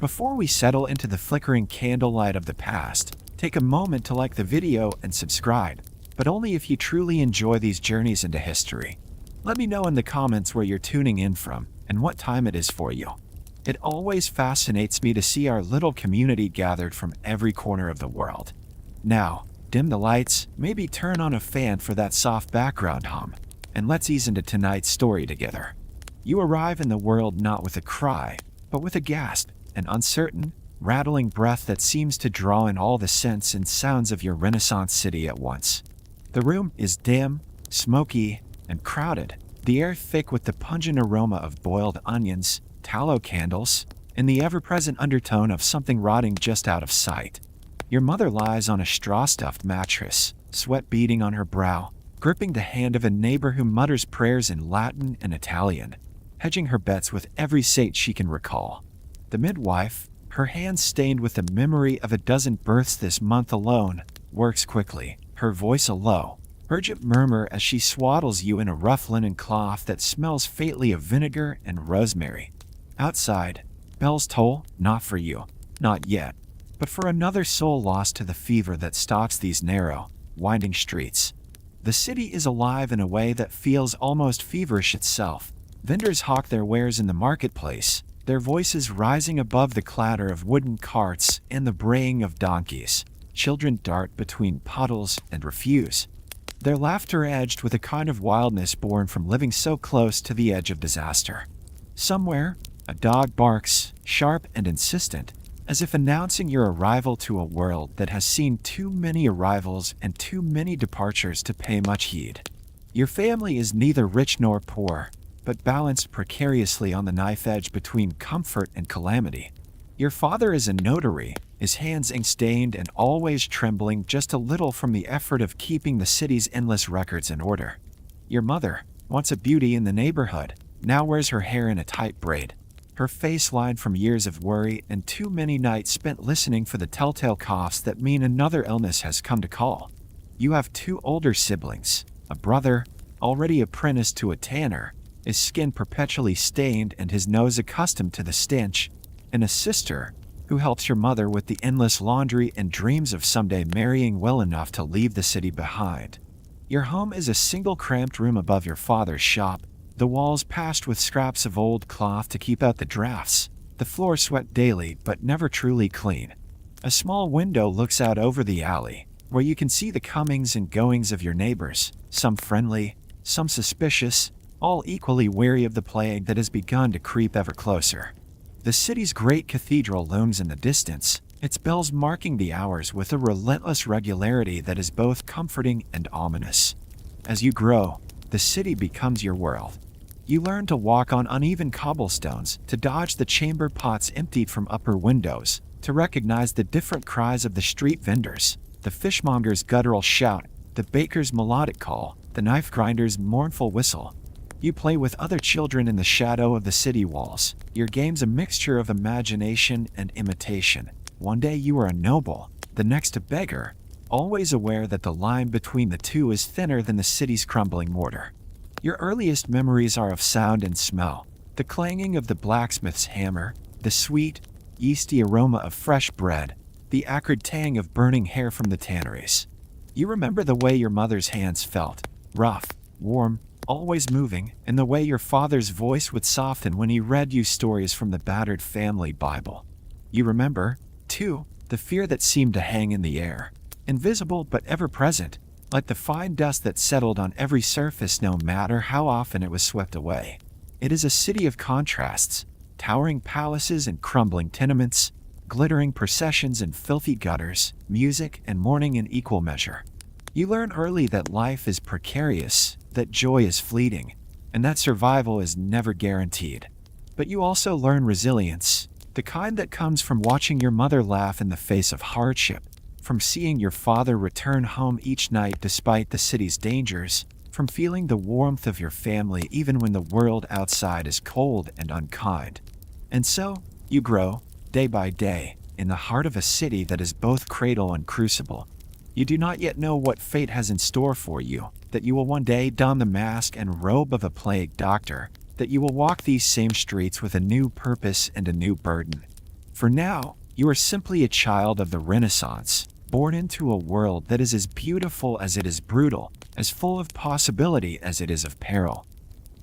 Before we settle into the flickering candlelight of the past, take a moment to like the video and subscribe, but only if you truly enjoy these journeys into history. Let me know in the comments where you're tuning in from and what time it is for you. It always fascinates me to see our little community gathered from every corner of the world. Now, dim the lights, maybe turn on a fan for that soft background hum, and let's ease into tonight's story together. You arrive in the world not with a cry, but with a gasp, an uncertain, rattling breath that seems to draw in all the scents and sounds of your Renaissance city at once. The room is dim, smoky, and crowded, the air thick with the pungent aroma of boiled onions, tallow candles, and the ever-present undertone of something rotting just out of sight. Your mother lies on a straw-stuffed mattress, sweat beading on her brow, gripping the hand of a neighbor who mutters prayers in Latin and Italian, hedging her bets with every saint she can recall. The midwife, her hands stained with the memory of a dozen births this month alone, works quickly, her voice a low, urgent murmur as she swaddles you in a rough linen cloth that smells faintly of vinegar and rosemary. Outside, bells toll, not for you, not yet, but for another soul lost to the fever that stalks these narrow, winding streets. The city is alive in a way that feels almost feverish itself. Vendors hawk their wares in the marketplace, their voices rising above the clatter of wooden carts and the braying of donkeys. Children dart between puddles and refuse, their laughter edged with a kind of wildness born from living so close to the edge of disaster. Somewhere, a dog barks, sharp and insistent, as if announcing your arrival to a world that has seen too many arrivals and too many departures to pay much heed. Your family is neither rich nor poor, but balanced precariously on the knife edge between comfort and calamity. Your father is a notary, his hands ink-stained and always trembling just a little from the effort of keeping the city's endless records in order. Your mother, once a beauty in the neighborhood, now wears her hair in a tight braid, her face lined from years of worry and too many nights spent listening for the telltale coughs that mean another illness has come to call. You have two older siblings, a brother, already apprenticed to a tanner, his skin perpetually stained and his nose accustomed to the stench, and a sister, who helps your mother with the endless laundry and dreams of someday marrying well enough to leave the city behind. Your home is a single cramped room above your father's shop, the walls patched with scraps of old cloth to keep out the drafts, the floor swept daily but never truly clean. A small window looks out over the alley, where you can see the comings and goings of your neighbors, some friendly, some suspicious, all equally wary of the plague that has begun to creep ever closer. The city's great cathedral looms in the distance, its bells marking the hours with a relentless regularity that is both comforting and ominous. As you grow, the city becomes your world. You learn to walk on uneven cobblestones, to dodge the chamber pots emptied from upper windows, to recognize the different cries of the street vendors, the fishmonger's guttural shout, the baker's melodic call, the knife grinder's mournful whistle. You play with other children in the shadow of the city walls, your game's a mixture of imagination and imitation. One day you are a noble, the next a beggar, always aware that the line between the two is thinner than the city's crumbling mortar. Your earliest memories are of sound and smell, the clanging of the blacksmith's hammer, the sweet, yeasty aroma of fresh bread, the acrid tang of burning hair from the tanneries. You remember the way your mother's hands felt, rough, warm, always moving, and the way your father's voice would soften when he read you stories from the battered family Bible. You remember, too, the fear that seemed to hang in the air, invisible but ever present, like the fine dust that settled on every surface no matter how often it was swept away. It is a city of contrasts, towering palaces and crumbling tenements, glittering processions and filthy gutters, music and mourning in equal measure. You learn early that life is precarious, that joy is fleeting, and that survival is never guaranteed. But you also learn resilience, the kind that comes from watching your mother laugh in the face of hardship, from seeing your father return home each night despite the city's dangers, from feeling the warmth of your family even when the world outside is cold and unkind. And so, you grow, day by day, in the heart of a city that is both cradle and crucible. You do not yet know what fate has in store for you, that you will one day don the mask and robe of a plague doctor, that you will walk these same streets with a new purpose and a new burden. For now, you are simply a child of the Renaissance, born into a world that is as beautiful as it is brutal, as full of possibility as it is of peril.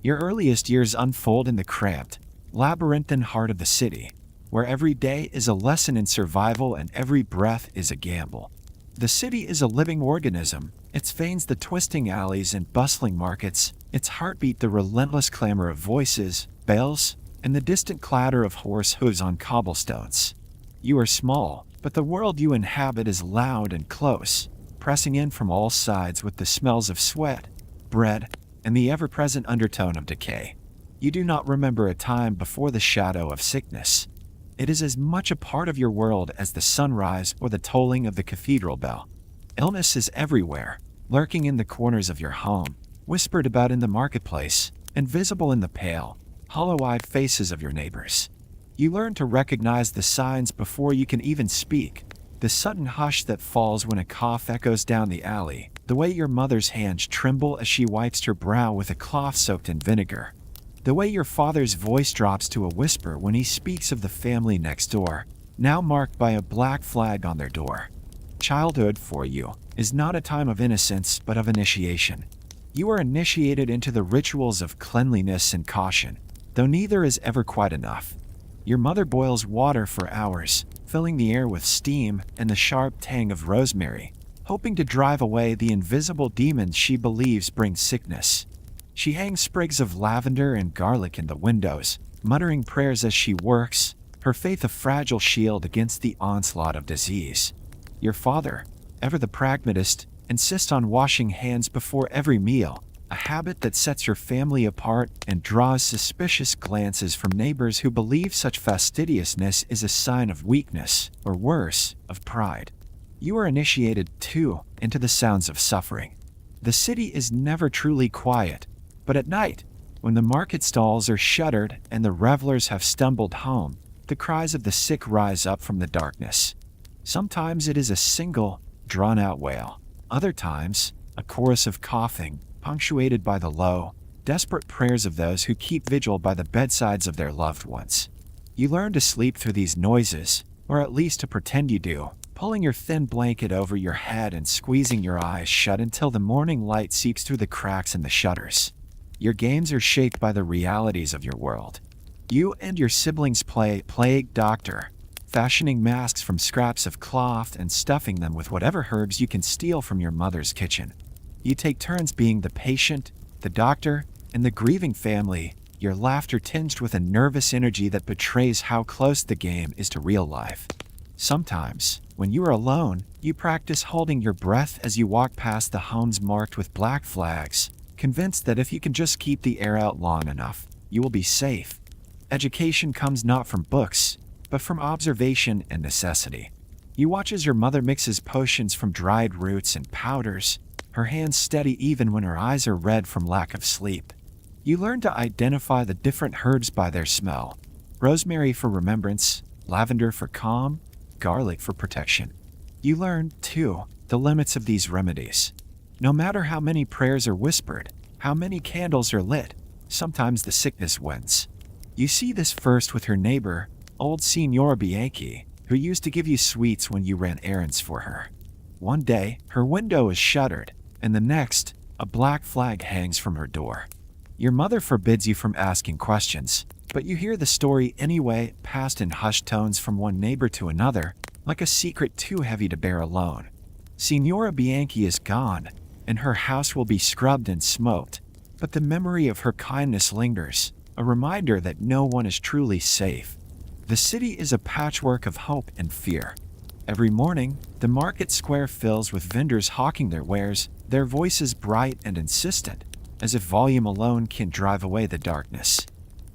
Your earliest years unfold in the cramped, labyrinthine heart of the city, where every day is a lesson in survival and every breath is a gamble. The city is a living organism, its veins the twisting alleys and bustling markets, its heartbeat the relentless clamor of voices, bells, and the distant clatter of horse hooves on cobblestones. You are small, but the world you inhabit is loud and close, pressing in from all sides with the smells of sweat, bread, and the ever-present undertone of decay. You do not remember a time before the shadow of sickness. It is as much a part of your world as the sunrise or the tolling of the cathedral bell. Illness is everywhere, lurking in the corners of your home, whispered about in the marketplace, and visible in the pale, hollow-eyed faces of your neighbors. You learn to recognize the signs before you can even speak, the sudden hush that falls when a cough echoes down the alley, the way your mother's hands tremble as she wipes her brow with a cloth soaked in vinegar, the way your father's voice drops to a whisper when he speaks of the family next door, now marked by a black flag on their door. Childhood, for you, is not a time of innocence but of initiation. You are initiated into the rituals of cleanliness and caution, though neither is ever quite enough. Your mother boils water for hours, filling the air with steam and the sharp tang of rosemary, hoping to drive away the invisible demons she believes bring sickness. She hangs sprigs of lavender and garlic in the windows, muttering prayers as she works, her faith a fragile shield against the onslaught of disease. Your father, ever the pragmatist, insists on washing hands before every meal, a habit that sets your family apart and draws suspicious glances from neighbors who believe such fastidiousness is a sign of weakness, or worse, of pride. You are initiated, too, into the sounds of suffering. The city is never truly quiet, but at night, when the market stalls are shuttered and the revelers have stumbled home, the cries of the sick rise up from the darkness. Sometimes it is a single, drawn-out wail. Other times, a chorus of coughing, punctuated by the low, desperate prayers of those who keep vigil by the bedsides of their loved ones. You learn to sleep through these noises, or at least to pretend you do, pulling your thin blanket over your head and squeezing your eyes shut until the morning light seeps through the cracks in the shutters. Your games are shaped by the realities of your world. You and your siblings play plague doctor, fashioning masks from scraps of cloth and stuffing them with whatever herbs you can steal from your mother's kitchen. You take turns being the patient, the doctor, and the grieving family, your laughter tinged with a nervous energy that betrays how close the game is to real life. Sometimes, when you are alone, you practice holding your breath as you walk past the homes marked with black flags, convinced that if you can just keep the air out long enough, you will be safe. Education comes not from books, but from observation and necessity. You watch as your mother mixes potions from dried roots and powders, her hands steady even when her eyes are red from lack of sleep. You learn to identify the different herbs by their smell: rosemary for remembrance, lavender for calm, garlic for protection. You learn, too, the limits of these remedies. No matter how many prayers are whispered, how many candles are lit, sometimes the sickness wins. You see this first with her neighbor, old Signora Bianchi, who used to give you sweets when you ran errands for her. One day, her window is shuttered, and the next, a black flag hangs from her door. Your mother forbids you from asking questions, but you hear the story anyway, passed in hushed tones from one neighbor to another, like a secret too heavy to bear alone. Signora Bianchi is gone, and her house will be scrubbed and smoked, but the memory of her kindness lingers, a reminder that no one is truly safe. The city is a patchwork of hope and fear. Every morning, the market square fills with vendors hawking their wares, their voices bright and insistent, as if volume alone can drive away the darkness.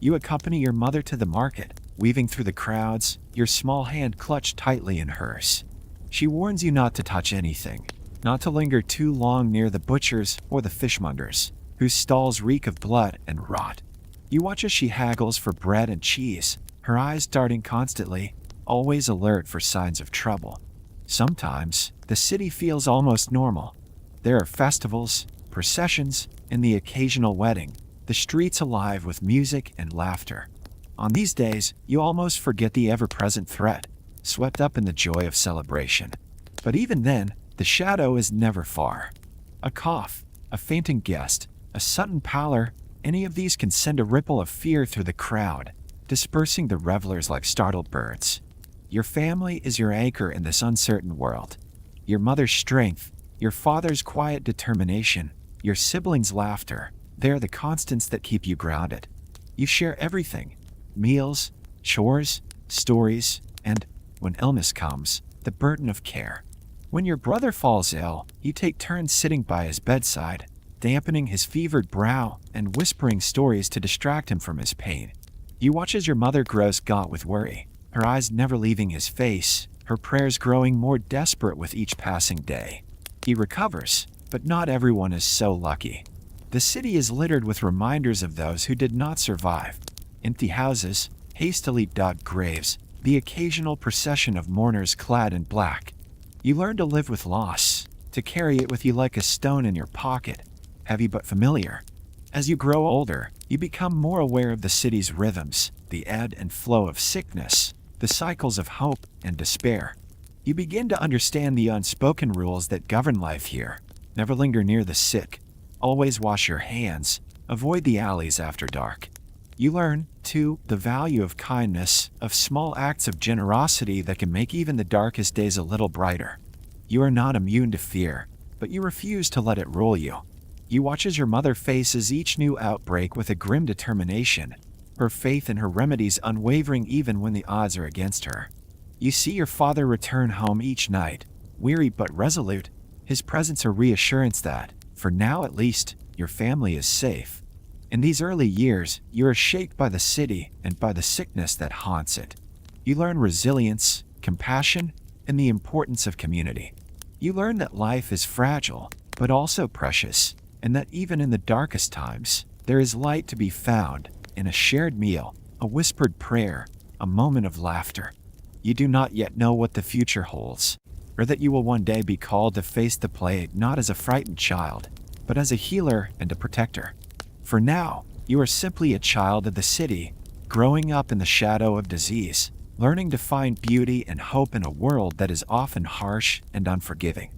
You accompany your mother to the market, weaving through the crowds, your small hand clutched tightly in hers. She warns you not to touch anything, not to linger too long near the butchers or the fishmongers, whose stalls reek of blood and rot. You watch as she haggles for bread and cheese, her eyes darting constantly, always alert for signs of trouble. Sometimes, the city feels almost normal. There are festivals, processions, and the occasional wedding, the streets alive with music and laughter. On these days, you almost forget the ever-present threat, swept up in the joy of celebration. But even then, the shadow is never far. A cough, a fainting guest, a sudden pallor, any of these can send a ripple of fear through the crowd, dispersing the revelers like startled birds. Your family is your anchor in this uncertain world. Your mother's strength, your father's quiet determination, your siblings' laughter, they're the constants that keep you grounded. You share everything: meals, chores, stories, and, when illness comes, the burden of care. When your brother falls ill, you take turns sitting by his bedside, dampening his fevered brow and whispering stories to distract him from his pain. You watch as your mother grows gaunt with worry, her eyes never leaving his face, her prayers growing more desperate with each passing day. He recovers, but not everyone is so lucky. The city is littered with reminders of those who did not survive. Empty houses, hastily dug graves, the occasional procession of mourners clad in black. You learn to live with loss, to carry it with you like a stone in your pocket, heavy but familiar. As you grow older, you become more aware of the city's rhythms, the ebb and flow of sickness, the cycles of hope and despair. You begin to understand the unspoken rules that govern life here. Never linger near the sick. Always wash your hands. Avoid the alleys after dark. You learn, too, the value of kindness, of small acts of generosity that can make even the darkest days a little brighter. You are not immune to fear, but you refuse to let it rule you. You watch as your mother faces each new outbreak with a grim determination, her faith in her remedies unwavering even when the odds are against her. You see your father return home each night, weary but resolute, his presence a reassurance that, for now at least, your family is safe. In these early years, you are shaped by the city and by the sickness that haunts it. You learn resilience, compassion, and the importance of community. You learn that life is fragile, but also precious, and that even in the darkest times, there is light to be found in a shared meal, a whispered prayer, a moment of laughter. You do not yet know what the future holds, or that you will one day be called to face the plague not as a frightened child, but as a healer and a protector. For now, you are simply a child of the city, growing up in the shadow of disease, learning to find beauty and hope in a world that is often harsh and unforgiving.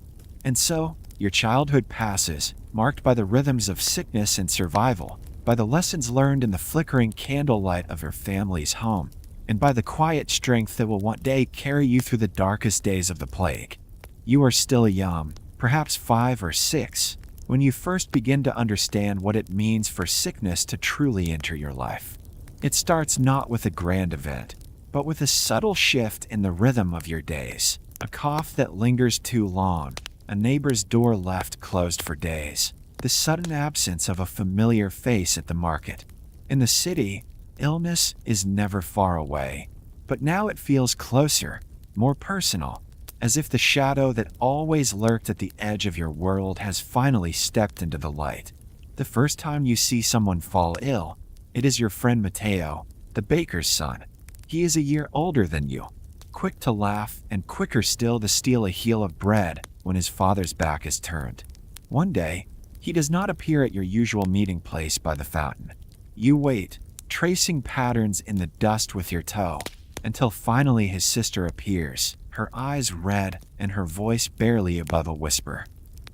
And so, your childhood passes, marked by the rhythms of sickness and survival, by the lessons learned in the flickering candlelight of your family's home, and by the quiet strength that will one day carry you through the darkest days of the plague. You are still young, perhaps 5 or 6, when you first begin to understand what it means for sickness to truly enter your life. It starts not with a grand event, but with a subtle shift in the rhythm of your days. A cough that lingers too long, a neighbor's door left closed for days, the sudden absence of a familiar face at the market. In the city, illness is never far away, but now it feels closer, more personal, as if the shadow that always lurked at the edge of your world has finally stepped into the light. The first time you see someone fall ill, it is your friend Matteo, the baker's son. He is a year older than you, quick to laugh and quicker still to steal a heel of bread when his father's back is turned. One day, he does not appear at your usual meeting place by the fountain. You wait, tracing patterns in the dust with your toe, until finally his sister appears, her eyes red and her voice barely above a whisper.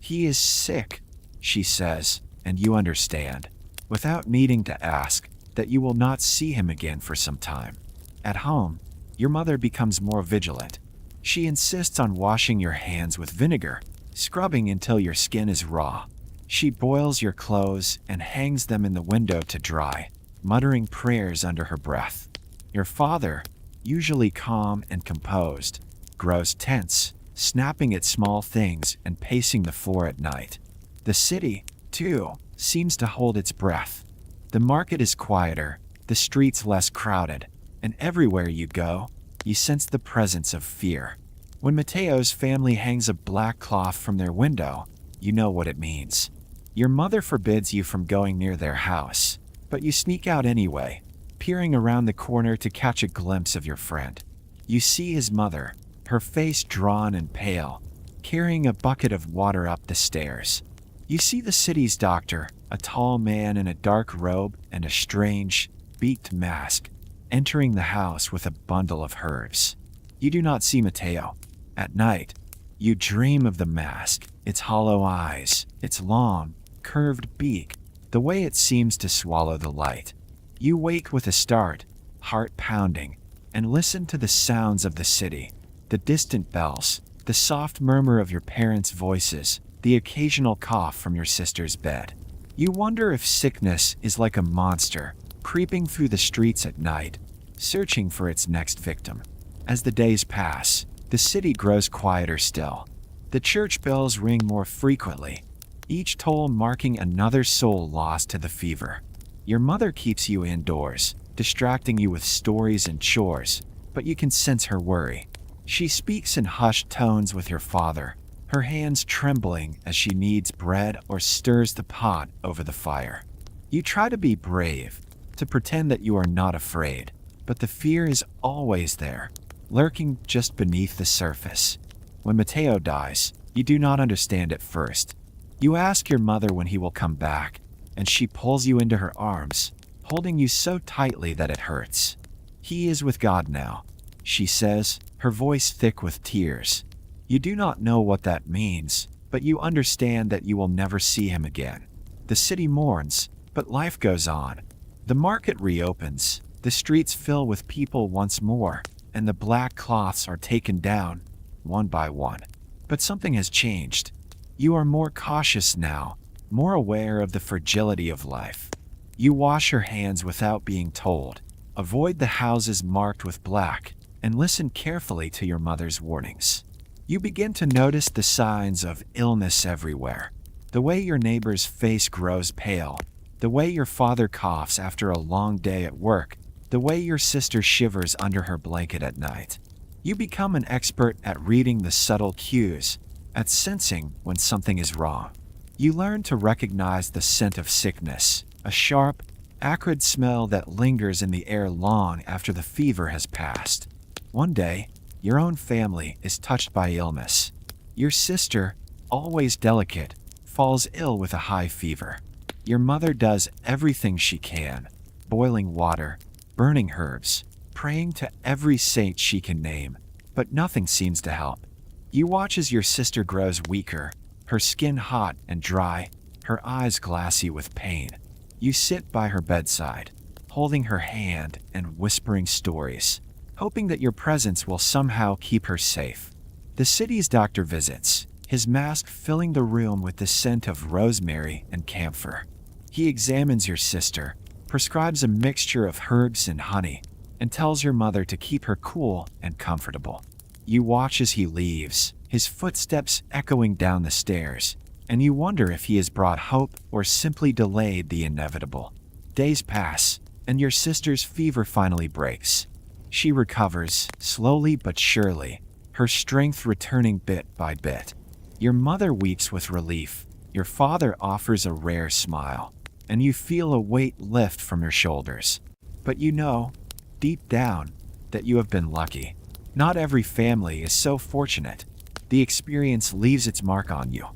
"He is sick," she says, and you understand, without needing to ask, that you will not see him again for some time. At home, your mother becomes more vigilant. She insists on washing your hands with vinegar, scrubbing until your skin is raw. She boils your clothes and hangs them in the window to dry, muttering prayers under her breath. Your father, usually calm and composed, grows tense, snapping at small things and pacing the floor at night. The city, too, seems to hold its breath. The market is quieter, the streets less crowded, and everywhere you go, you sense the presence of fear. When Matteo's family hangs a black cloth from their window, you know what it means. Your mother forbids you from going near their house, but you sneak out anyway, peering around the corner to catch a glimpse of your friend. You see his mother, her face drawn and pale, carrying a bucket of water up the stairs. You see the city's doctor, a tall man in a dark robe and a strange, beaked mask. entering the house with a bundle of herbs. You do not see Mateo. At night, you dream of the mask, its hollow eyes, its long, curved beak, the way it seems to swallow the light. You wake with a start, heart pounding, and listen to the sounds of the city, the distant bells, the soft murmur of your parents' voices, the occasional cough from your sister's bed. You wonder if sickness is like a monster, creeping through the streets at night, searching for its next victim. As the days pass, the city grows quieter still. The church bells ring more frequently, each toll marking another soul lost to the fever. Your mother keeps you indoors, distracting you with stories and chores, but you can sense her worry. She speaks in hushed tones with your father, her hands trembling as she kneads bread or stirs the pot over the fire. You try to be brave, to pretend that you are not afraid, but the fear is always there, lurking just beneath the surface. When Mateo dies, you do not understand at first. You ask your mother when he will come back, and she pulls you into her arms, holding you so tightly that it hurts. "He is with God now," she says, her voice thick with tears. You do not know what that means, but you understand that you will never see him again. The city mourns, but life goes on. The market reopens, the streets fill with people once more, and the black cloths are taken down, one by one. But something has changed. You are more cautious now, more aware of the fragility of life. You wash your hands without being told, avoid the houses marked with black, and listen carefully to your mother's warnings. You begin to notice the signs of illness everywhere. The way your neighbor's face grows pale, the way your father coughs after a long day at work, the way your sister shivers under her blanket at night. You become an expert at reading the subtle cues, at sensing when something is wrong. You learn to recognize the scent of sickness, a sharp, acrid smell that lingers in the air long after the fever has passed. One day, your own family is touched by illness. Your sister, always delicate, falls ill with a high fever. Your mother does everything she can, boiling water, burning herbs, praying to every saint she can name, but nothing seems to help. You watch as your sister grows weaker, her skin hot and dry, her eyes glassy with pain. You sit by her bedside, holding her hand and whispering stories, hoping that your presence will somehow keep her safe. The city's doctor visits, his mask filling the room with the scent of rosemary and camphor. He examines your sister, prescribes a mixture of herbs and honey, and tells your mother to keep her cool and comfortable. You watch as he leaves, his footsteps echoing down the stairs, and you wonder if he has brought hope or simply delayed the inevitable. Days pass, and your sister's fever finally breaks. She recovers, slowly but surely, her strength returning bit by bit. Your mother weeps with relief, your father offers a rare smile, and you feel a weight lift from your shoulders. But you know, deep down, that you have been lucky. Not every family is so fortunate. The experience leaves its mark on you.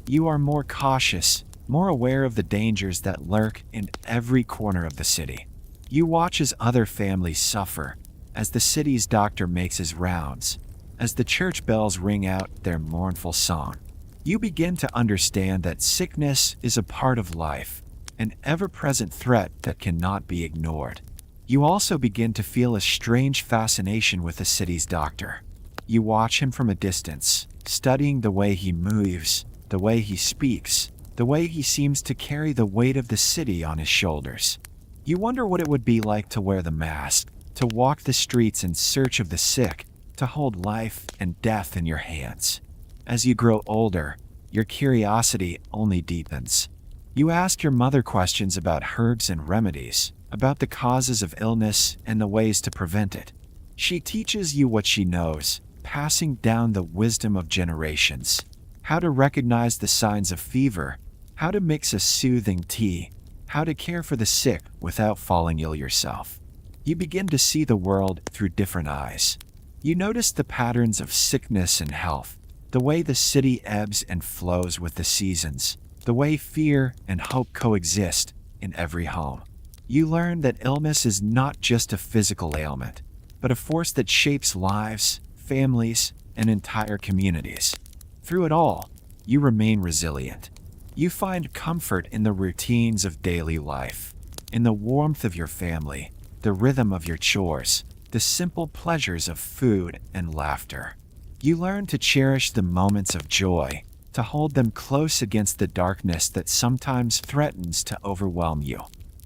You are more cautious, more aware of the dangers that lurk in every corner of the city. You watch as other families suffer, as the city's doctor makes his rounds, as the church bells ring out their mournful song. You begin to understand that sickness is a part of life, an ever-present threat that cannot be ignored. You also begin to feel a strange fascination with the city's doctor. You watch him from a distance, studying the way he moves, the way he speaks, the way he seems to carry the weight of the city on his shoulders. You wonder what it would be like to wear the mask, to walk the streets in search of the sick, to hold life and death in your hands. As you grow older, your curiosity only deepens. You ask your mother questions about herbs and remedies, about the causes of illness and the ways to prevent it. She teaches you what she knows, passing down the wisdom of generations. How to recognize the signs of fever, how to mix a soothing tea, how to care for the sick without falling ill yourself. You begin to see the world through different eyes. You notice the patterns of sickness and health, the way the city ebbs and flows with the seasons, the way fear and hope coexist in every home. You learn that illness is not just a physical ailment, but a force that shapes lives, families, and entire communities. Through it all, you remain resilient. You find comfort in the routines of daily life, in the warmth of your family, the rhythm of your chores, the simple pleasures of food and laughter. You learn to cherish the moments of joy, to hold them close against the darkness that sometimes threatens to overwhelm you.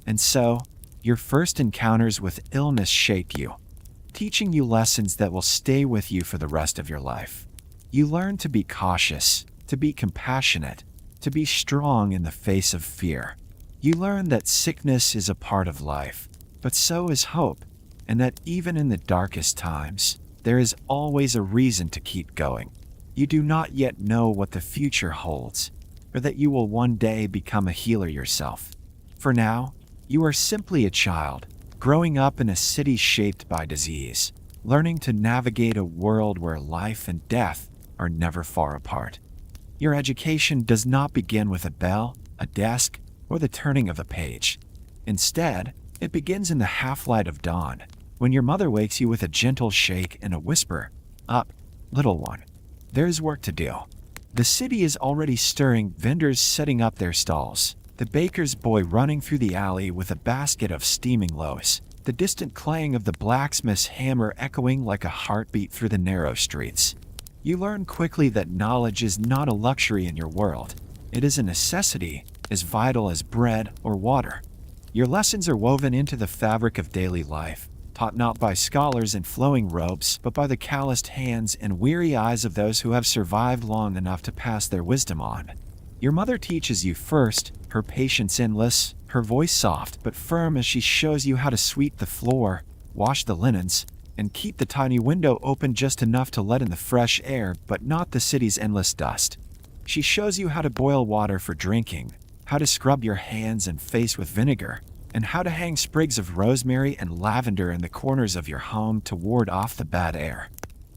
And so, your first encounters with illness shape you, teaching you lessons that will stay with you for the rest of your life. You learn to be cautious, to be compassionate, to be strong in the face of fear. You learn that sickness is a part of life, but so is hope, and that even in the darkest times, there is always a reason to keep going. You do not yet know what the future holds, or that you will one day become a healer yourself. For now, you are simply a child, growing up in a city shaped by disease, learning to navigate a world where life and death are never far apart. Your education does not begin with a bell, a desk, or the turning of a page. Instead, it begins in the half-light of dawn, when your mother wakes you with a gentle shake and a whisper, "Up, little one. There's work to do." The city is already stirring, vendors setting up their stalls, the baker's boy running through the alley with a basket of steaming loaves, the distant clang of the blacksmith's hammer echoing like a heartbeat through the narrow streets. You learn quickly that knowledge is not a luxury in your world. It is a necessity, as vital as bread or water. Your lessons are woven into the fabric of daily life, taught not by scholars in flowing robes, but by the calloused hands and weary eyes of those who have survived long enough to pass their wisdom on. Your mother teaches you first, her patience endless, her voice soft but firm as she shows you how to sweep the floor, wash the linens, and keep the tiny window open just enough to let in the fresh air but not the city's endless dust. She shows you how to boil water for drinking, how to scrub your hands and face with vinegar, and how to hang sprigs of rosemary and lavender in the corners of your home to ward off the bad air.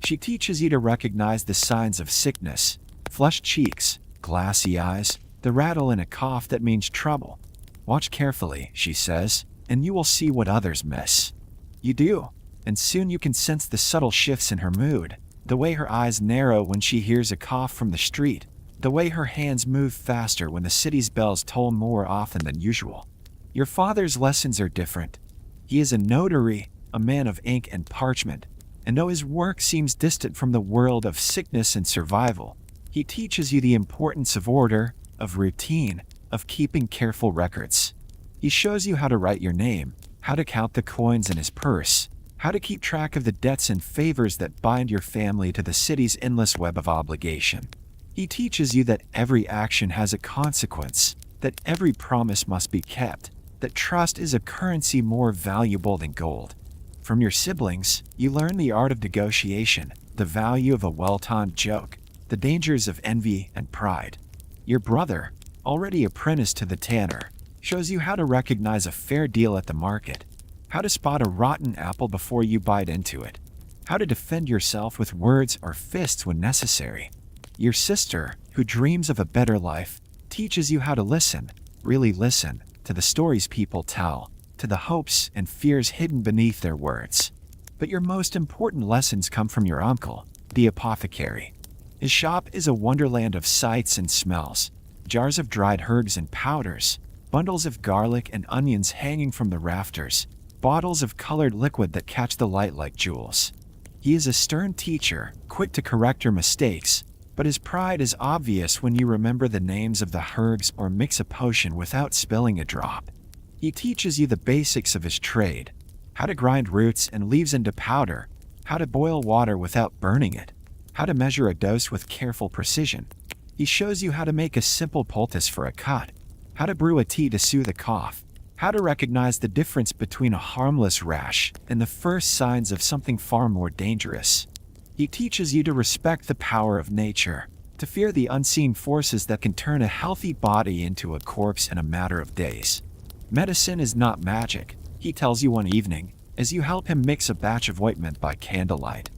She teaches you to recognize the signs of sickness: flushed cheeks, glassy eyes, the rattle in a cough that means trouble. Watch carefully, she says, and you will see what others miss. You do, and soon you can sense the subtle shifts in her mood, the way her eyes narrow when she hears a cough from the street, the way her hands move faster when the city's bells toll more often than usual. Your father's lessons are different. He is a notary, a man of ink and parchment, and though his work seems distant from the world of sickness and survival, he teaches you the importance of order, of routine, of keeping careful records. He shows you how to write your name, how to count the coins in his purse, how to keep track of the debts and favors that bind your family to the city's endless web of obligation. He teaches you that every action has a consequence, that every promise must be kept, that trust is a currency more valuable than gold. From your siblings, you learn the art of negotiation, the value of a well-timed joke, the dangers of envy and pride. Your brother, already apprenticed to the tanner, shows you how to recognize a fair deal at the market, how to spot a rotten apple before you bite into it, how to defend yourself with words or fists when necessary. Your sister, who dreams of a better life, teaches you how to listen, really listen, to the stories people tell, to the hopes and fears hidden beneath their words. But your most important lessons come from your uncle, the apothecary. His shop is a wonderland of sights and smells, jars of dried herbs and powders, bundles of garlic and onions hanging from the rafters, bottles of colored liquid that catch the light like jewels. He is a stern teacher, quick to correct your mistakes, but his pride is obvious when you remember the names of the herbs or mix a potion without spilling a drop. He teaches you the basics of his trade, how to grind roots and leaves into powder, how to boil water without burning it, how to measure a dose with careful precision. He shows you how to make a simple poultice for a cut, how to brew a tea to soothe a cough, how to recognize the difference between a harmless rash and the first signs of something far more dangerous. He teaches you to respect the power of nature, to fear the unseen forces that can turn a healthy body into a corpse in a matter of days. Medicine is not magic, he tells you one evening, as you help him mix a batch of ointment by candlelight.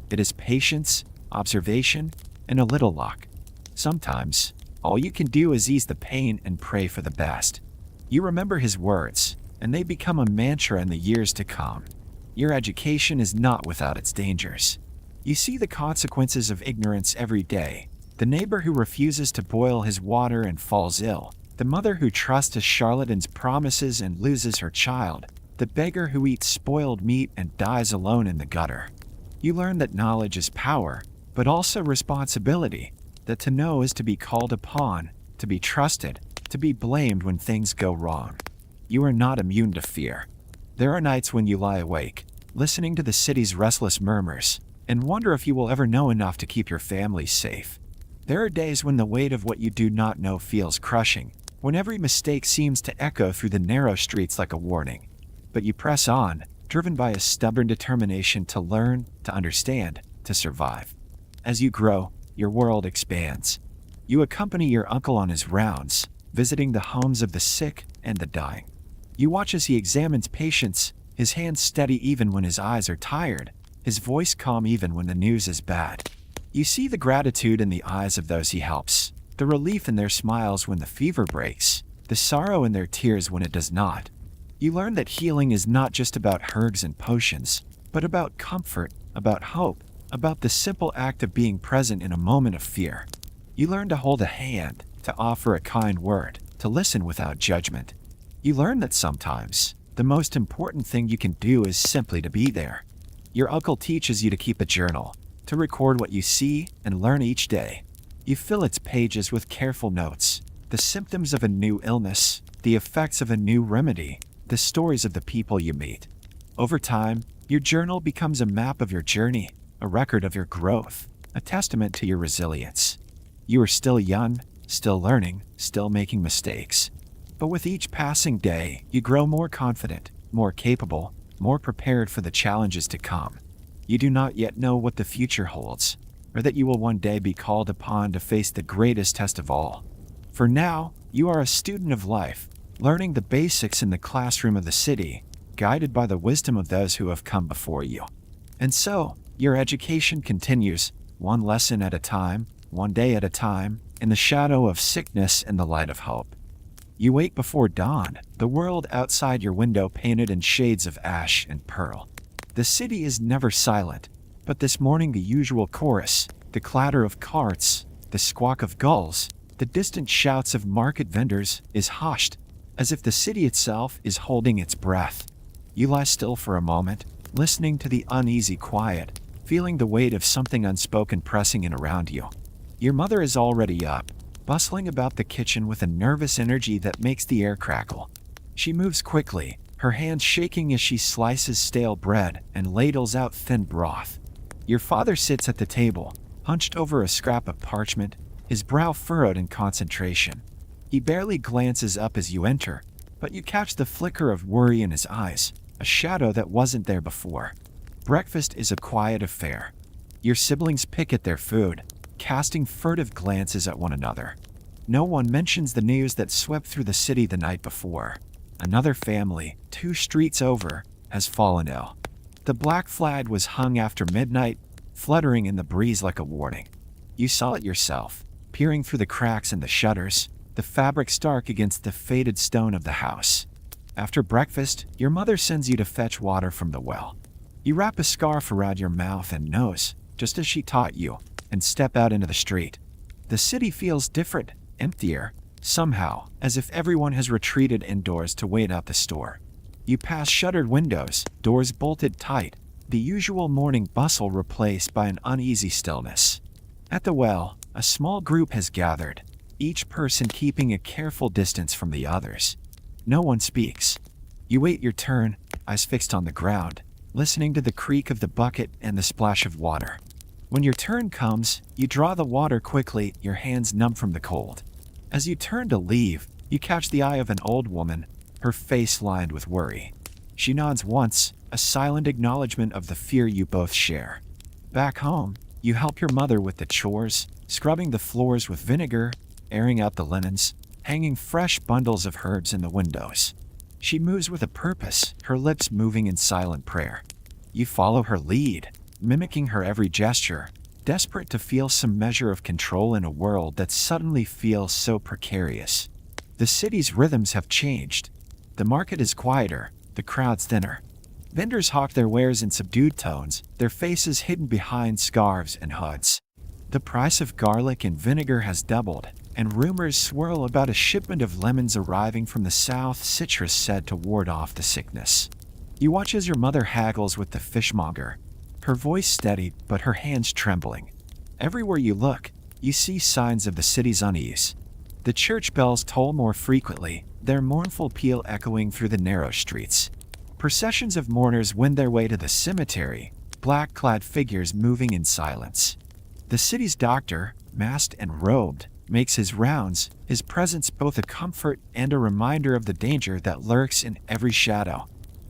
It is patience, observation, and a little luck. Sometimes, all you can do is ease the pain and pray for the best. You remember his words, and they become a mantra in the years to come. Your education is not without its dangers. You see the consequences of ignorance every day. The neighbor who refuses to boil his water and falls ill. The mother who trusts a charlatan's promises and loses her child. The beggar who eats spoiled meat and dies alone in the gutter. You learn that knowledge is power, but also responsibility. That to know is to be called upon, to be trusted, to be blamed when things go wrong. You are not immune to fear. There are nights when you lie awake, listening to the city's restless murmurs, and wonder if you will ever know enough to keep your family safe. There are days when the weight of what you do not know feels crushing, when every mistake seems to echo through the narrow streets like a warning. But you press on, driven by a stubborn determination to learn, to understand, to survive. As you grow, your world expands. You accompany your uncle on his rounds, visiting the homes of the sick and the dying. You watch as he examines patients, his hands steady even when his eyes are tired, his voice calm even when the news is bad. You see the gratitude in the eyes of those he helps, the relief in their smiles when the fever breaks, the sorrow in their tears when it does not. You learn that healing is not just about herbs and potions, but about comfort, about hope, about the simple act of being present in a moment of fear. You learn to hold a hand, to offer a kind word, to listen without judgment. You learn that sometimes, the most important thing you can do is simply to be there. Your uncle teaches you to keep a journal, to record what you see and learn each day. You fill its pages with careful notes, the symptoms of a new illness, the effects of a new remedy, the stories of the people you meet. Over time, your journal becomes a map of your journey, a record of your growth, a testament to your resilience. You are still young, still learning, still making mistakes. But with each passing day, you grow more confident, more capable, more prepared for the challenges to come. You do not yet know what the future holds, or that you will one day be called upon to face the greatest test of all. For now, you are a student of life, learning the basics in the classroom of the city, guided by the wisdom of those who have come before you. And so, your education continues, one lesson at a time, one day at a time, in the shadow of sickness and the light of hope. You wait before dawn, the world outside your window painted in shades of ash and pearl. The city is never silent, but this morning the usual chorus, the clatter of carts, the squawk of gulls, the distant shouts of market vendors is hushed, as if the city itself is holding its breath. You lie still for a moment, listening to the uneasy quiet, feeling the weight of something unspoken pressing in around you. Your mother is already up, bustling about the kitchen with a nervous energy that makes the air crackle. She moves quickly, her hands shaking as she slices stale bread and ladles out thin broth. Your father sits at the table, hunched over a scrap of parchment, his brow furrowed in concentration. He barely glances up as you enter, but you catch the flicker of worry in his eyes, a shadow that wasn't there before. Breakfast is a quiet affair. Your siblings pick at their food, casting furtive glances at one another. No one mentions the news that swept through the city the night before. Another family, 2 streets over, has fallen ill. The black flag was hung after midnight, fluttering in the breeze like a warning. You saw it yourself, peering through the cracks in the shutters, the fabric stark against the faded stone of the house. After breakfast, your mother sends you to fetch water from the well. You wrap a scarf around your mouth and nose, just as she taught you, and step out into the street. The city feels different, emptier, somehow, as if everyone has retreated indoors to wait out the storm. You pass shuttered windows, doors bolted tight, the usual morning bustle replaced by an uneasy stillness. At the well, a small group has gathered, each person keeping a careful distance from the others. No one speaks. You wait your turn, eyes fixed on the ground, listening to the creak of the bucket and the splash of water. When your turn comes, you draw the water quickly, your hands numb from the cold. As you turn to leave, you catch the eye of an old woman, her face lined with worry. She nods once, a silent acknowledgement of the fear you both share. Back home, you help your mother with the chores, scrubbing the floors with vinegar, airing out the linens, hanging fresh bundles of herbs in the windows. She moves with a purpose, her lips moving in silent prayer. You follow her lead, mimicking her every gesture, desperate to feel some measure of control in a world that suddenly feels so precarious. The city's rhythms have changed. The market is quieter, the crowds thinner. Vendors hawk their wares in subdued tones, their faces hidden behind scarves and hoods. The price of garlic and vinegar has doubled, and rumors swirl about a shipment of lemons arriving from the south, citrus said to ward off the sickness. You watch as your mother haggles with the fishmonger, her voice steady but her hands trembling. Everywhere you look, you see signs of the city's unease. The church bells toll more frequently, their mournful peal echoing through the narrow streets. Processions of mourners wend their way to the cemetery, black-clad figures moving in silence. The city's doctor, masked and robed, makes his rounds, his presence both a comfort and a reminder of the danger that lurks in every shadow.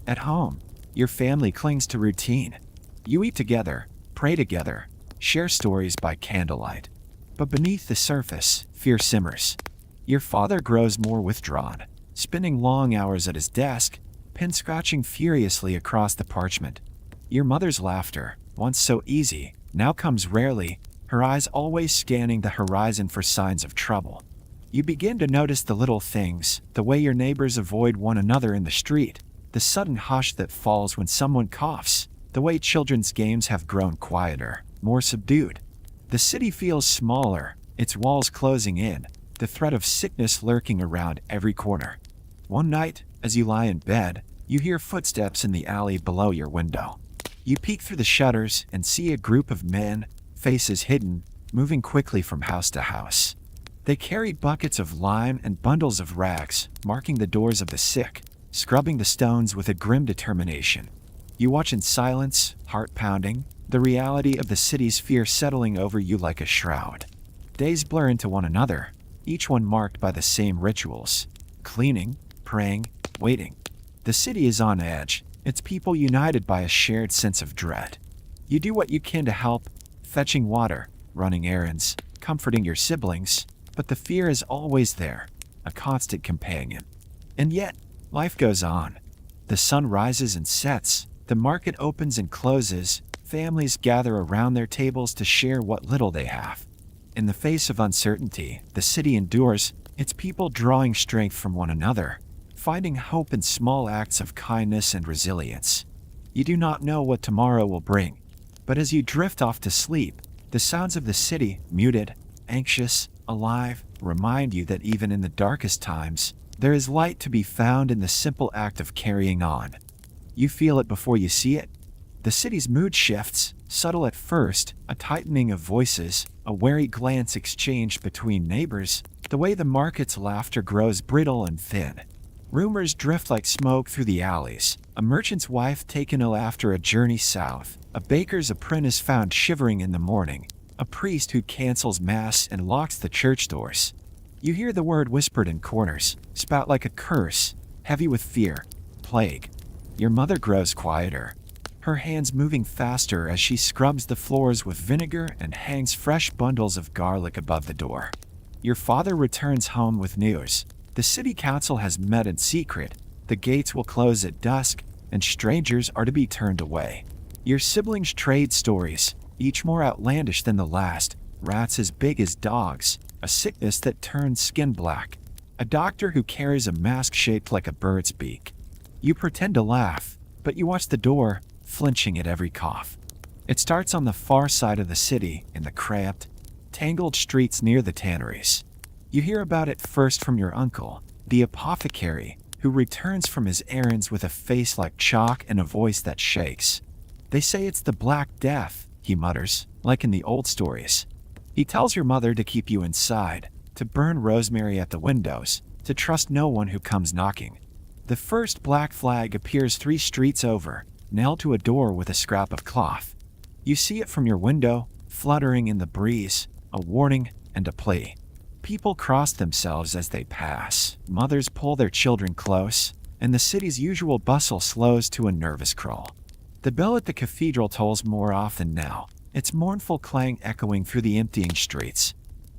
At home, your family clings to routine. You eat together, pray together, share stories by candlelight. But beneath the surface, fear simmers. Your father grows more withdrawn, spending long hours at his desk, pen scratching furiously across the parchment. Your mother's laughter, once so easy, now comes rarely, her eyes always scanning the horizon for signs of trouble. You begin to notice the little things, the way your neighbors avoid one another in the street, the sudden hush that falls when someone coughs, the way children's games have grown quieter, more subdued. The city feels smaller, its walls closing in, the threat of sickness lurking around every corner. One night, as you lie in bed, you hear footsteps in the alley below your window. You peek through the shutters and see a group of men, faces hidden, moving quickly from house to house. They carry buckets of lime and bundles of rags, marking the doors of the sick, scrubbing the stones with a grim determination. You watch in silence, heart pounding, the reality of the city's fear settling over you like a shroud. Days blur into one another, each one marked by the same rituals: cleaning, praying, waiting. The city is on edge, its people united by a shared sense of dread. You do what you can to help, fetching water, running errands, comforting your siblings, but the fear is always there, a constant companion. And yet, life goes on. The sun rises and sets, the market opens and closes, families gather around their tables to share what little they have. In the face of uncertainty, the city endures, its people drawing strength from one another, finding hope in small acts of kindness and resilience. You do not know what tomorrow will bring, but as you drift off to sleep, the sounds of the city, muted, anxious, alive, remind you that even in the darkest times, there is light to be found in the simple act of carrying on. You feel it before you see it. The city's mood shifts, subtle at first, a tightening of voices, a wary glance exchanged between neighbors, the way the market's laughter grows brittle and thin. Rumors drift like smoke through the alleys. A merchant's wife taken ill after a journey south, a baker's apprentice found shivering in the morning, a priest who cancels mass and locks the church doors. You hear the word whispered in corners, spout like a curse, heavy with fear, plague. Your mother grows quieter, her hands moving faster as she scrubs the floors with vinegar and hangs fresh bundles of garlic above the door. Your father returns home with news. The city council has met in secret, the gates will close at dusk, and strangers are to be turned away. Your siblings trade stories, each more outlandish than the last: rats as big as dogs, a sickness that turns skin black, a doctor who carries a mask shaped like a bird's beak. You pretend to laugh, but you watch the door, flinching at every cough. It starts on the far side of the city, in the cramped, tangled streets near the tanneries. You hear about it first from your uncle, the apothecary, who returns from his errands with a face like chalk and a voice that shakes. They say it's the Black Death, he mutters, like in the old stories. He tells your mother to keep you inside, to burn rosemary at the windows, to trust no one who comes knocking. The first black flag appears 3 streets over, nailed to a door with a scrap of cloth. You see it from your window, fluttering in the breeze, a warning and a plea. People cross themselves as they pass, mothers pull their children close, and the city's usual bustle slows to a nervous crawl. The bell at the cathedral tolls more often now, its mournful clang echoing through the emptying streets.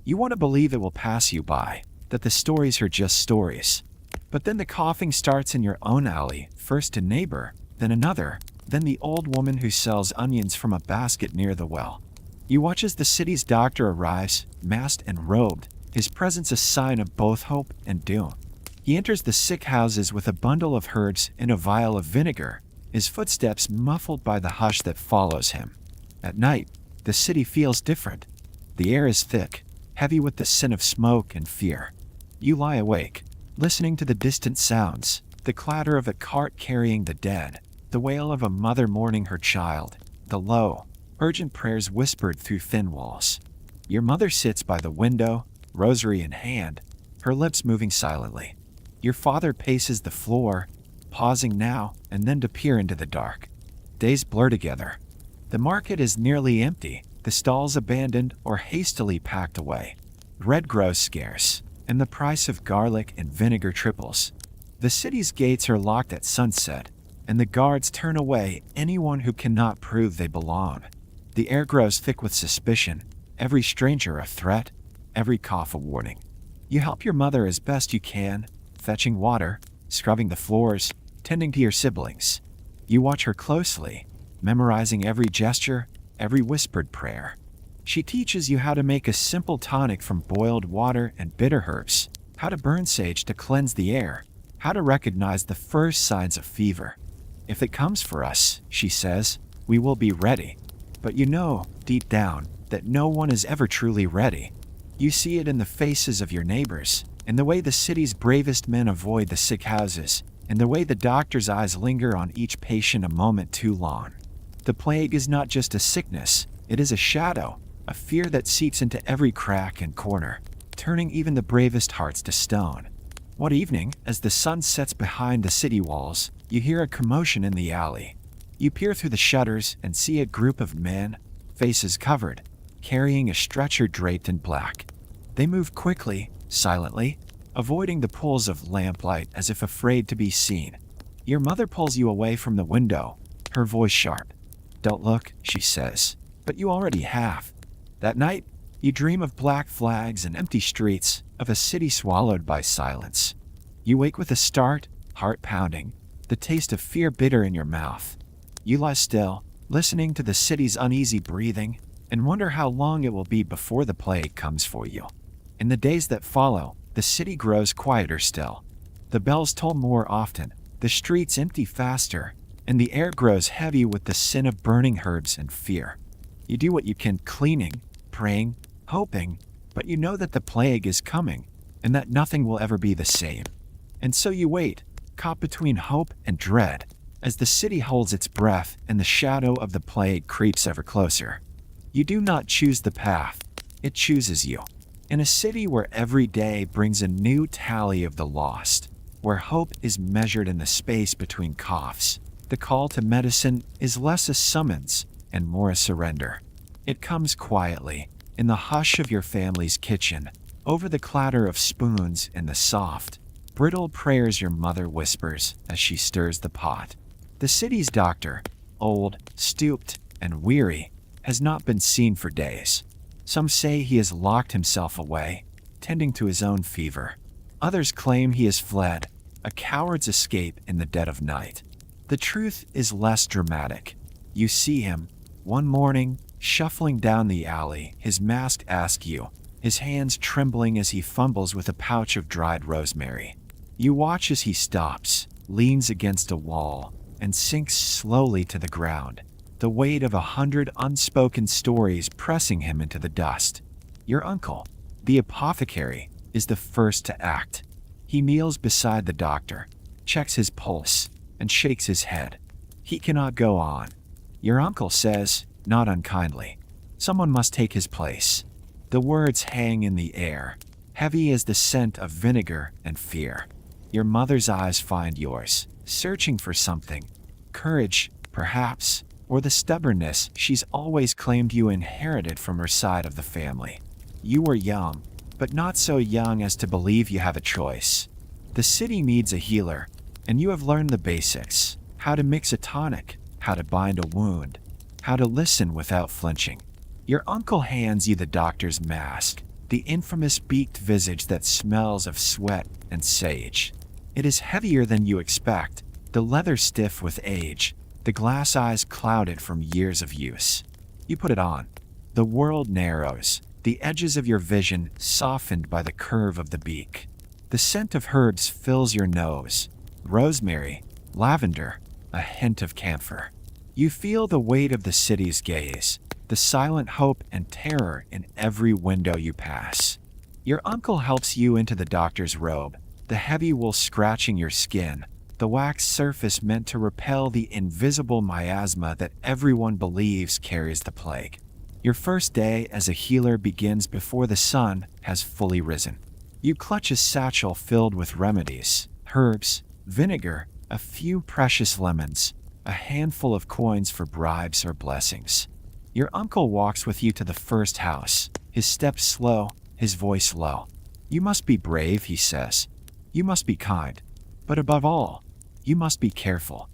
You want to believe it will pass you by, that the stories are just stories. But then the coughing starts in your own alley, first a neighbor, then another, then the old woman who sells onions from a basket near the well. You watch as the city's doctor arrives, masked and robed, his presence a sign of both hope and doom. He enters the sick houses with a bundle of herbs and a vial of vinegar, his footsteps muffled by the hush that follows him. At night, the city feels different. The air is thick, heavy with the scent of smoke and fear. You lie awake, listening to the distant sounds, the clatter of a cart carrying the dead, the wail of a mother mourning her child, the low, urgent prayers whispered through thin walls. Your mother sits by the window, rosary in hand, her lips moving silently. Your father paces the floor, pausing now and then to peer into the dark. Days blur together. The market is nearly empty, the stalls abandoned or hastily packed away. Bread grows scarce, and the price of garlic and vinegar triples. The city's gates are locked at sunset, and the guards turn away anyone who cannot prove they belong. The air grows thick with suspicion, every stranger a threat, every cough a warning. You help your mother as best you can, fetching water, scrubbing the floors, tending to your siblings. You watch her closely, memorizing every gesture, every whispered prayer. She teaches you how to make a simple tonic from boiled water and bitter herbs, how to burn sage to cleanse the air, how to recognize the first signs of fever. If it comes for us, she says, we will be ready. But you know, deep down, that no one is ever truly ready. You see it in the faces of your neighbors, in the way the city's bravest men avoid the sick houses, in the way the doctor's eyes linger on each patient a moment too long. The plague is not just a sickness, it is a shadow, a fear that seeps into every crack and corner, turning even the bravest hearts to stone. One evening, as the sun sets behind the city walls, you hear a commotion in the alley. You peer through the shutters and see a group of men, faces covered, carrying a stretcher draped in black. They move quickly, silently, avoiding the pulls of lamplight as if afraid to be seen. Your mother pulls you away from the window, her voice sharp. Don't look, she says, but you already have. That night, you dream of black flags and empty streets, of a city swallowed by silence. You wake with a start, heart pounding, the taste of fear bitter in your mouth. You lie still, listening to the city's uneasy breathing, and wonder how long it will be before the plague comes for you. In the days that follow, the city grows quieter still. The bells toll more often, the streets empty faster, and the air grows heavy with the scent of burning herbs and fear. You do what you can, cleaning, praying, hoping, but you know that the plague is coming, and that nothing will ever be the same. And so you wait, caught between hope and dread, as the city holds its breath and the shadow of the plague creeps ever closer. You do not choose the path, it chooses you. In a city where every day brings a new tally of the lost, where hope is measured in the space between coughs, the call to medicine is less a summons and more a surrender. It comes quietly, in the hush of your family's kitchen, over the clatter of spoons and the soft, brittle prayers your mother whispers as she stirs the pot. The city's doctor, old, stooped, and weary, has not been seen for days. Some say he has locked himself away, tending to his own fever. Others claim he has fled, a coward's escape in the dead of night. The truth is less dramatic. You see him, one morning, shuffling down the alley, his mask askew, his hands trembling as he fumbles with a pouch of dried rosemary. You watch as he stops, leans against a wall, and sinks slowly to the ground, the weight of 100 unspoken stories pressing him into the dust. Your uncle, the apothecary, is the first to act. He kneels beside the doctor, checks his pulse, and shakes his head. He cannot go on. Your uncle says, not unkindly, someone must take his place. The words hang in the air, heavy as the scent of vinegar and fear. Your mother's eyes find yours, searching for something. Courage, perhaps, or the stubbornness she's always claimed you inherited from her side of the family. You were young, but not so young as to believe you have a choice. The city needs a healer, and you have learned the basics: how to mix a tonic, how to bind a wound, how to listen without flinching. Your uncle hands you the doctor's mask, the infamous beaked visage that smells of sweat and sage. It is heavier than you expect, the leather stiff with age, the glass eyes clouded from years of use. You put it on. The world narrows, the edges of your vision softened by the curve of the beak. The scent of herbs fills your nose: rosemary, lavender, a hint of camphor. You feel the weight of the city's gaze, the silent hope and terror in every window you pass. Your uncle helps you into the doctor's robe, the heavy wool scratching your skin, the wax surface meant to repel the invisible miasma that everyone believes carries the plague. Your first day as a healer begins before the sun has fully risen. You clutch a satchel filled with remedies, herbs, vinegar, a few precious lemons, a handful of coins for bribes or blessings. Your uncle walks with you to the first house, his steps slow, his voice low. You must be brave, he says. You must be kind. But above all, you must be careful.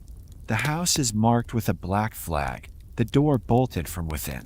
The house is marked with a black flag, the door bolted from within.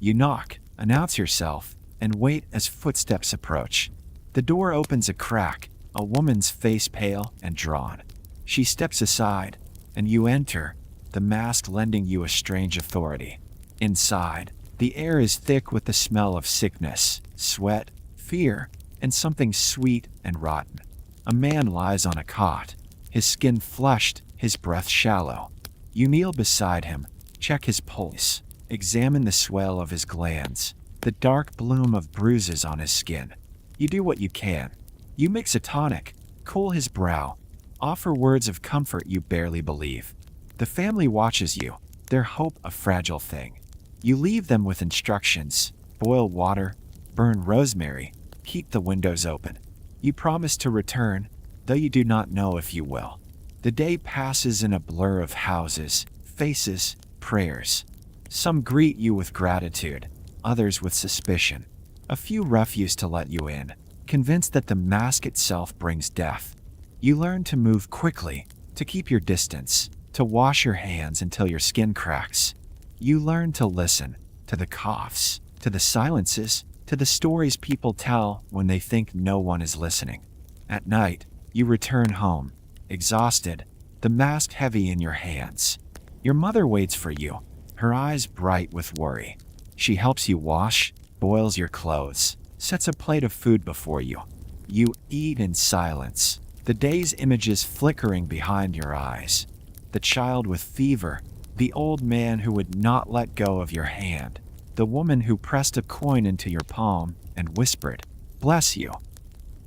You knock, announce yourself, and wait as footsteps approach. The door opens a crack, a woman's face pale and drawn. She steps aside, and you enter, the mask lending you a strange authority. Inside, the air is thick with the smell of sickness, sweat, fear, and something sweet and rotten. A man lies on a cot, his skin flushed, his breath shallow. You kneel beside him, check his pulse, examine the swell of his glands, the dark bloom of bruises on his skin. You do what you can. You mix a tonic, cool his brow, offer words of comfort you barely believe. The family watches you, their hope a fragile thing. You leave them with instructions: boil water, burn rosemary, keep the windows open. You promise to return, though you do not know if you will. The day passes in a blur of houses, faces, prayers. Some greet you with gratitude, others with suspicion. A few refuse to let you in, convinced that the mask itself brings death. You learn to move quickly, to keep your distance, to wash your hands until your skin cracks. You learn to listen, to the coughs, to the silences, to the stories people tell when they think no one is listening. At night, you return home, exhausted, the mask heavy in your hands. Your mother waits for you, her eyes bright with worry. She helps you wash, boils your clothes, sets a plate of food before you. You eat in silence, the day's images flickering behind your eyes. The child with fever, the old man who would not let go of your hand, the woman who pressed a coin into your palm and whispered, "Bless you."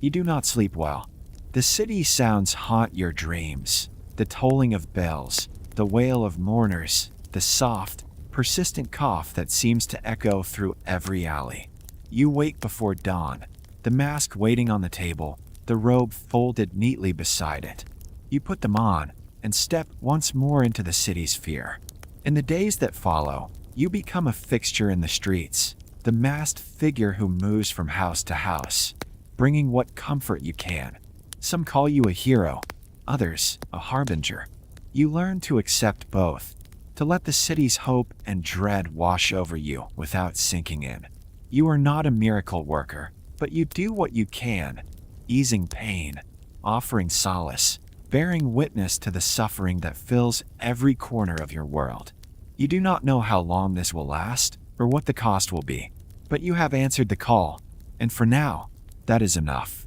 You do not sleep well. The city sounds haunt your dreams, the tolling of bells, the wail of mourners, the soft, persistent cough that seems to echo through every alley. You wake before dawn, the mask waiting on the table, the robe folded neatly beside it. You put them on and step once more into the city's fear. In the days that follow, you become a fixture in the streets, the masked figure who moves from house to house, bringing what comfort you can. Some call you a hero, others a harbinger. You learn to accept both, to let the city's hope and dread wash over you without sinking in. You are not a miracle worker, but you do what you can, easing pain, offering solace, bearing witness to the suffering that fills every corner of your world. You do not know how long this will last or what the cost will be, but you have answered the call, and for now, that is enough.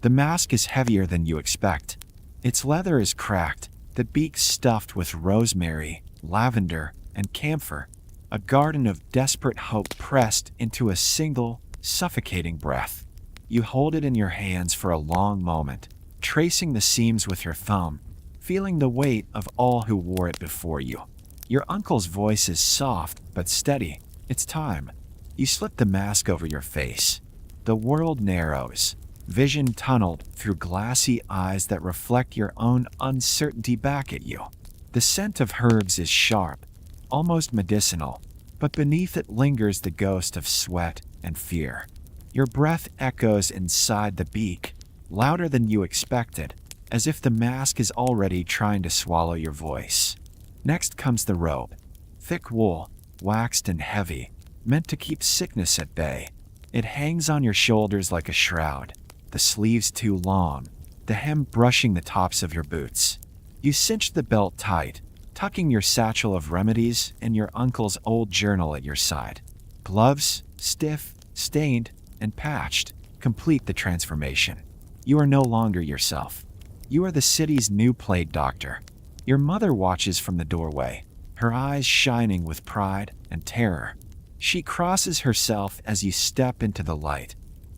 The mask is heavier than you expect. Its leather is cracked, the beak stuffed with rosemary, lavender, and camphor, a garden of desperate hope pressed into a single, suffocating breath. You hold it in your hands for a long moment, tracing the seams with your thumb, feeling the weight of all who wore it before you. Your uncle's voice is soft but steady. It's time. You slip the mask over your face. The world narrows, vision tunneled through glassy eyes that reflect your own uncertainty back at you. The scent of herbs is sharp, almost medicinal, but beneath it lingers the ghost of sweat and fear. Your breath echoes inside the beak, louder than you expected, as if the mask is already trying to swallow your voice. Next comes the robe. Thick wool, waxed and heavy, meant to keep sickness at bay. It hangs on your shoulders like a shroud, the sleeves too long, the hem brushing the tops of your boots. You cinch the belt tight, tucking your satchel of remedies and your uncle's old journal at your side. Gloves, stiff, stained, and patched, complete the transformation. You are no longer yourself. You are the city's new plague doctor. Your mother watches from the doorway, her eyes shining with pride and terror. She crosses herself as you step into the light,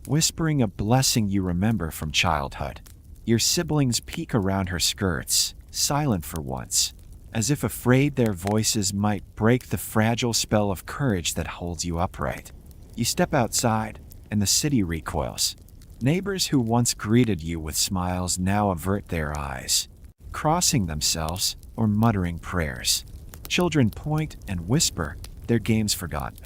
whispering a blessing you remember from childhood. Your siblings peek around her skirts, silent for once, as if afraid their voices might break the fragile spell of courage that holds you upright. You step outside, and the city recoils. Neighbors who once greeted you with smiles now avert their eyes, crossing themselves or muttering prayers. Children point and whisper, their games forgotten.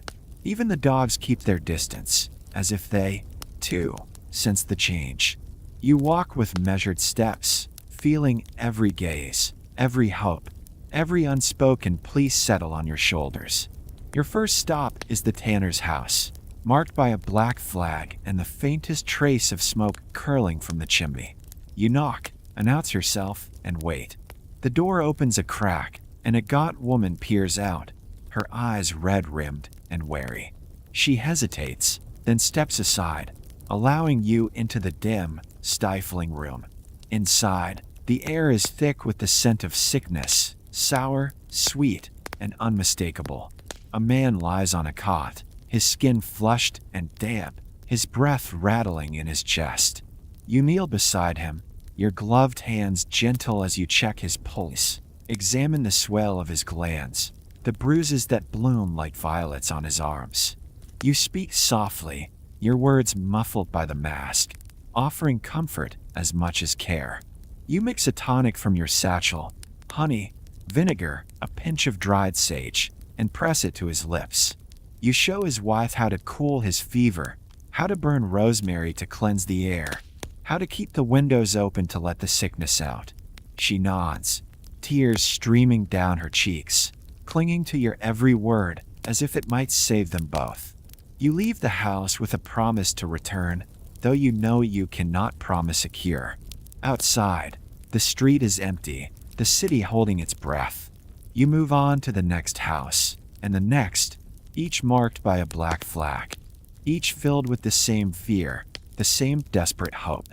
Even the dogs keep their distance, as if they, too, sense the change. You walk with measured steps, feeling every gaze, every hope, every unspoken plea settle on your shoulders. Your first stop is the tanner's house, marked by a black flag and the faintest trace of smoke curling from the chimney. You knock, announce yourself, and wait. The door opens a crack, and a gaunt woman peers out, her eyes red-rimmed and wary. She hesitates, then steps aside, allowing you into the dim, stifling room. Inside, the air is thick with the scent of sickness, sour, sweet, and unmistakable. A man lies on a cot, his skin flushed and damp, his breath rattling in his chest. You kneel beside him, your gloved hands gentle as you check his pulse, examine the swell of his glands, the bruises that bloom like violets on his arms. You speak softly, your words muffled by the mask, offering comfort as much as care. You mix a tonic from your satchel, honey, vinegar, a pinch of dried sage, and press it to his lips. You show his wife how to cool his fever, how to burn rosemary to cleanse the air, how to keep the windows open to let the sickness out. She nods, tears streaming down her cheeks, clinging to your every word as if it might save them both. You leave the house with a promise to return, though you know you cannot promise a cure. Outside, the street is empty, the city holding its breath. You move on to the next house, and the next, each marked by a black flag, each filled with the same fear, the same desperate hope.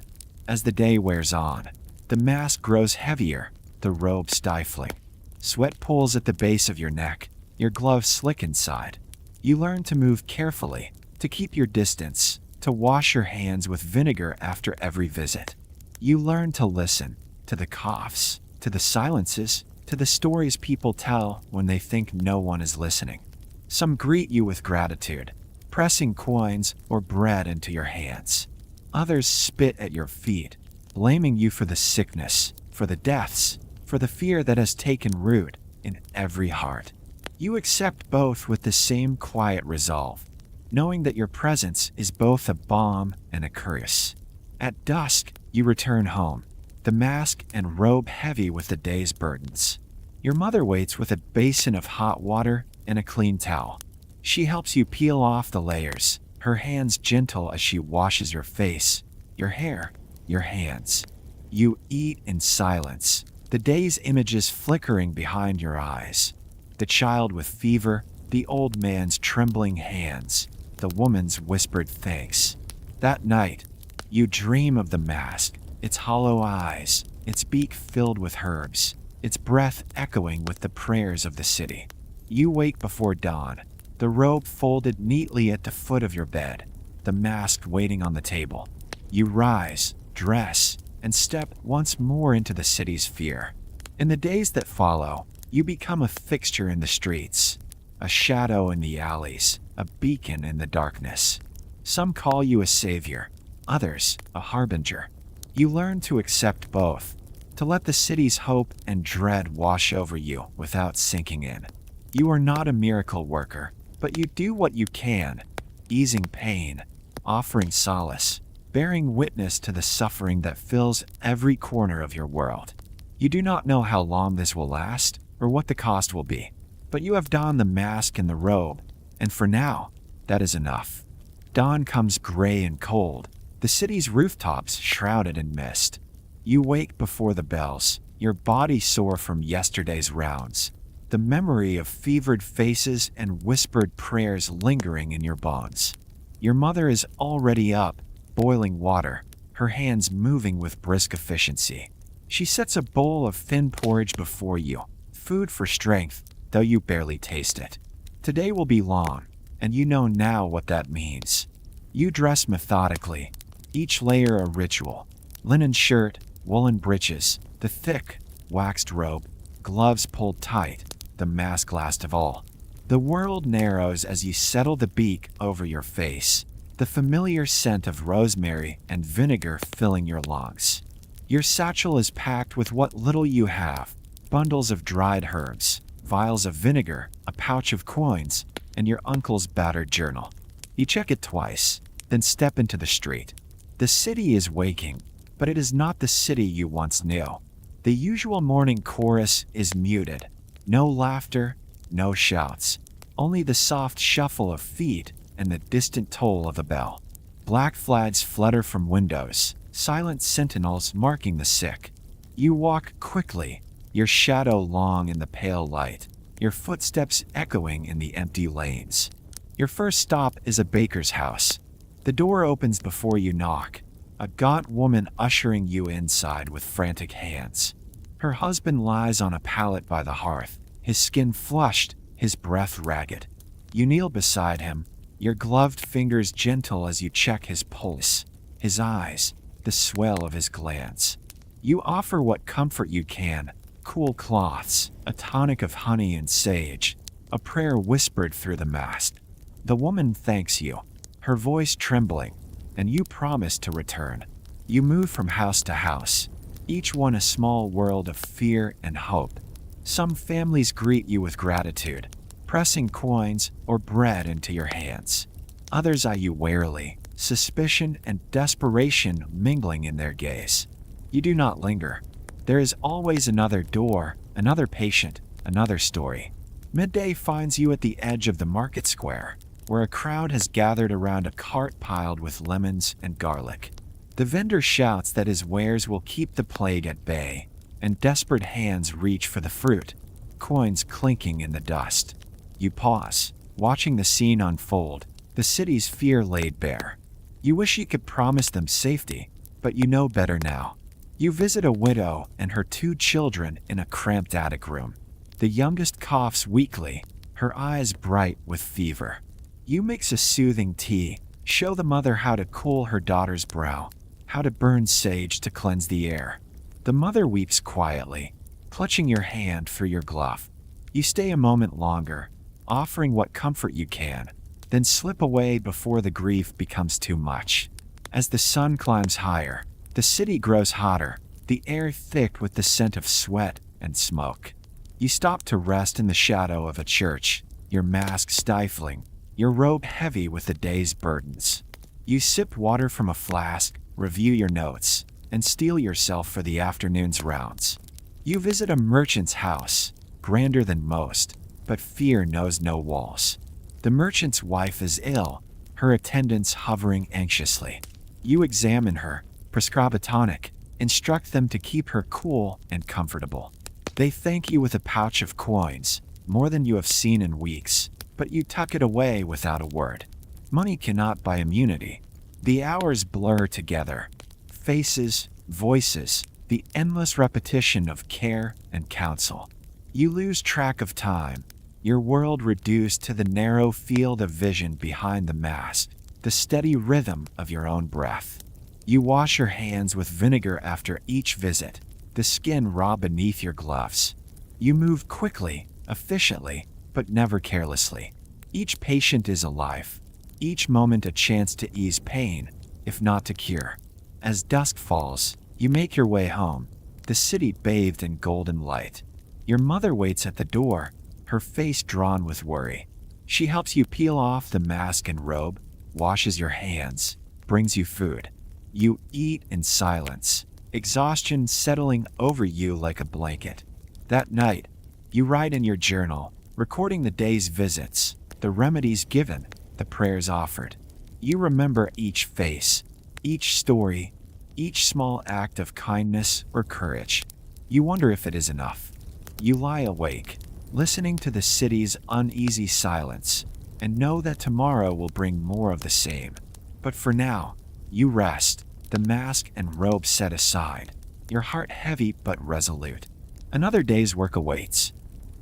As the day wears on, the mask grows heavier, the robe stifling. Sweat pools at the base of your neck, your gloves slick inside. You learn to move carefully, to keep your distance, to wash your hands with vinegar after every visit. You learn to listen, to the coughs, to the silences, to the stories people tell when they think no one is listening. Some greet you with gratitude, pressing coins or bread into your hands. Others spit at your feet, blaming you for the sickness, for the deaths, for the fear that has taken root in every heart. You accept both with the same quiet resolve, knowing that your presence is both a balm and a curse. At dusk, you return home, the mask and robe heavy with the day's burdens. Your mother waits with a basin of hot water and a clean towel. She helps you peel off the layers, her hands gentle as she washes your face, your hair, your hands. You eat in silence, the day's images flickering behind your eyes. The child with fever, the old man's trembling hands, the woman's whispered thanks. That night, you dream of the mask, its hollow eyes, its beak filled with herbs, its breath echoing with the prayers of the city. You wake before dawn, the robe folded neatly at the foot of your bed, the mask waiting on the table. You rise, dress, and step once more into the city's fear. In the days that follow, you become a fixture in the streets, a shadow in the alleys, a beacon in the darkness. Some call you a savior, others a harbinger. You learn to accept both, to let the city's hope and dread wash over you without sinking in. You are not a miracle worker, but you do what you can, easing pain, offering solace, bearing witness to the suffering that fills every corner of your world. You do not know how long this will last, or what the cost will be, but you have donned the mask and the robe, and for now, that is enough. Dawn comes gray and cold, the city's rooftops shrouded in mist. You wake before the bells, your body sore from yesterday's rounds, the memory of fevered faces and whispered prayers lingering in your bones. Your mother is already up, boiling water, her hands moving with brisk efficiency. She sets a bowl of thin porridge before you, food for strength, though you barely taste it. Today will be long, and you know now what that means. You dress methodically, each layer a ritual. Linen shirt, woolen breeches, the thick, waxed robe, gloves pulled tight, the mask last of all. The world narrows as you settle the beak over your face, the familiar scent of rosemary and vinegar filling your lungs. Your satchel is packed with what little you have: bundles of dried herbs, vials of vinegar, a pouch of coins, and your uncle's battered journal. You check it twice, then step into the street. The city is waking, but it is not the city you once knew. The usual morning chorus is muted. No laughter, no shouts, only the soft shuffle of feet and the distant toll of a bell. Black flags flutter from windows, silent sentinels marking the sick. You walk quickly, your shadow long in the pale light, your footsteps echoing in the empty lanes. Your first stop is a baker's house. The door opens before you knock, a gaunt woman ushering you inside with frantic hands. Her husband lies on a pallet by the hearth, his skin flushed, his breath ragged. You kneel beside him, your gloved fingers gentle as you check his pulse, his eyes, the swell of his glance. You offer what comfort you can: cool cloths, a tonic of honey and sage, a prayer whispered through the mast. The woman thanks you, her voice trembling, and you promise to return. You move from house to house, each one a small world of fear and hope. Some families greet you with gratitude, pressing coins or bread into your hands. Others eye you warily, suspicion and desperation mingling in their gaze. You do not linger. There is always another door, another patient, another story. Midday finds you at the edge of the market square, where a crowd has gathered around a cart piled with lemons and garlic. The vendor shouts that his wares will keep the plague at bay, and desperate hands reach for the fruit, coins clinking in the dust. You pause, watching the scene unfold, the city's fear laid bare. You wish you could promise them safety, but you know better now. You visit a widow and her 2 children in a cramped attic room. The youngest coughs weakly, her eyes bright with fever. You mix a soothing tea, show the mother how to cool her daughter's brow, how to burn sage to cleanse the air. The mother weeps quietly, clutching your hand through your glove. You stay a moment longer, offering what comfort you can, then slip away before the grief becomes too much. As the sun climbs higher, the city grows hotter, the air thick with the scent of sweat and smoke. You stop to rest in the shadow of a church, your mask stifling, your robe heavy with the day's burdens. You sip water from a flask, review your notes, and steel yourself for the afternoon's rounds. You visit a merchant's house, grander than most, but fear knows no walls. The merchant's wife is ill, her attendants hovering anxiously. You examine her, prescribe a tonic, instruct them to keep her cool and comfortable. They thank you with a pouch of coins, more than you have seen in weeks, but you tuck it away without a word. Money cannot buy immunity. The hours blur together. Faces, voices, the endless repetition of care and counsel. You lose track of time, your world reduced to the narrow field of vision behind the mask, the steady rhythm of your own breath. You wash your hands with vinegar after each visit, the skin raw beneath your gloves. You move quickly, efficiently, but never carelessly. Each patient is alive, each moment a chance to ease pain, if not to cure. As dusk falls, you make your way home, the city bathed in golden light. Your mother waits at the door, her face drawn with worry. She helps you peel off the mask and robe, washes your hands, brings you food. You eat in silence, exhaustion settling over you like a blanket. That night, you write in your journal, recording the day's visits, the remedies given, the prayers offered. You remember each face, each story, each small act of kindness or courage. You wonder if it is enough. You lie awake, listening to the city's uneasy silence, and know that tomorrow will bring more of the same. But for now, you rest, the mask and robe set aside, your heart heavy but resolute. Another day's work awaits.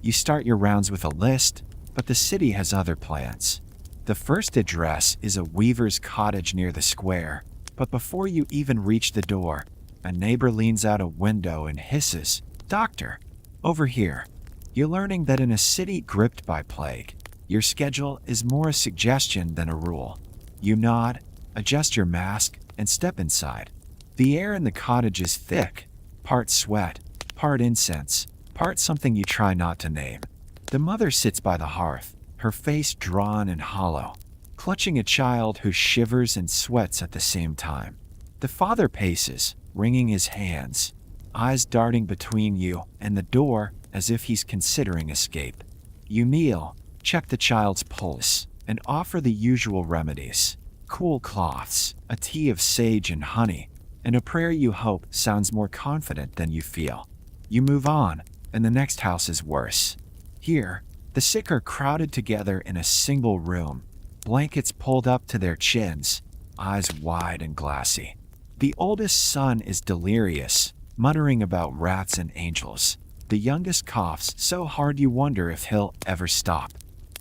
You start your rounds with a list, but the city has other plans. The first address is a weaver's cottage near the square, but before you even reach the door, a neighbor leans out a window and hisses, "Doctor, over here." You're learning that in a city gripped by plague, your schedule is more a suggestion than a rule. You nod, adjust your mask, and step inside. The air in the cottage is thick, part sweat, part incense, part something you try not to name. The mother sits by the hearth, her face drawn and hollow, clutching a child who shivers and sweats at the same time. The father paces, wringing his hands, eyes darting between you and the door as if he's considering escape. You kneel, check the child's pulse, and offer the usual remedies: cool cloths, a tea of sage and honey, and a prayer you hope sounds more confident than you feel. You move on, and the next house is worse. Here, the sick are crowded together in a single room, blankets pulled up to their chins, eyes wide and glassy. The oldest son is delirious, muttering about rats and angels. The youngest coughs so hard you wonder if he'll ever stop.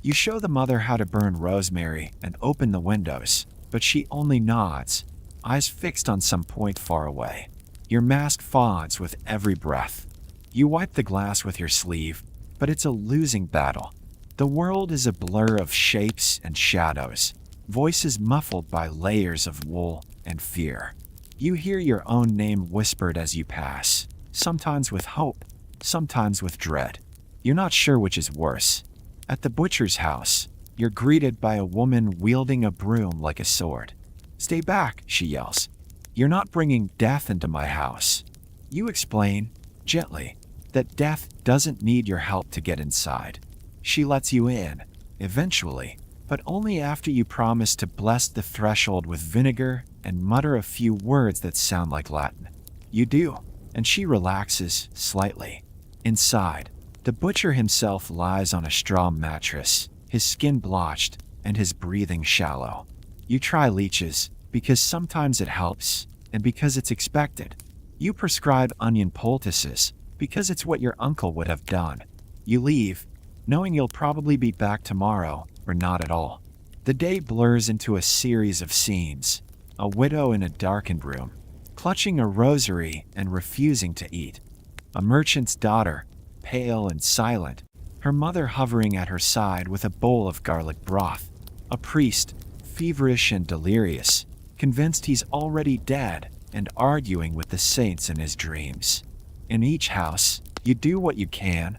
You show the mother how to burn rosemary and open the windows, but she only nods, eyes fixed on some point far away. Your mask fogs with every breath. You wipe the glass with your sleeve, but it's a losing battle. The world is a blur of shapes and shadows, voices muffled by layers of wool and fear. You hear your own name whispered as you pass, sometimes with hope, sometimes with dread. You're not sure which is worse. At the butcher's house, you're greeted by a woman wielding a broom like a sword. "Stay back," she yells. "You're not bringing death into my house." You explain, gently, that death doesn't need your help to get inside. She lets you in, eventually, but only after you promise to bless the threshold with vinegar and mutter a few words that sound like Latin. You do, and she relaxes slightly. Inside, the butcher himself lies on a straw mattress, his skin blotched and his breathing shallow. You try leeches, because sometimes it helps, and because it's expected. You prescribe onion poultices, because it's what your uncle would have done. You leave, knowing you'll probably be back tomorrow, or not at all. The day blurs into a series of scenes. A widow in a darkened room, clutching a rosary and refusing to eat. A merchant's daughter, pale and silent, her mother hovering at her side with a bowl of garlic broth. A priest, feverish and delirious, convinced he's already dead and arguing with the saints in his dreams. In each house, you do what you can: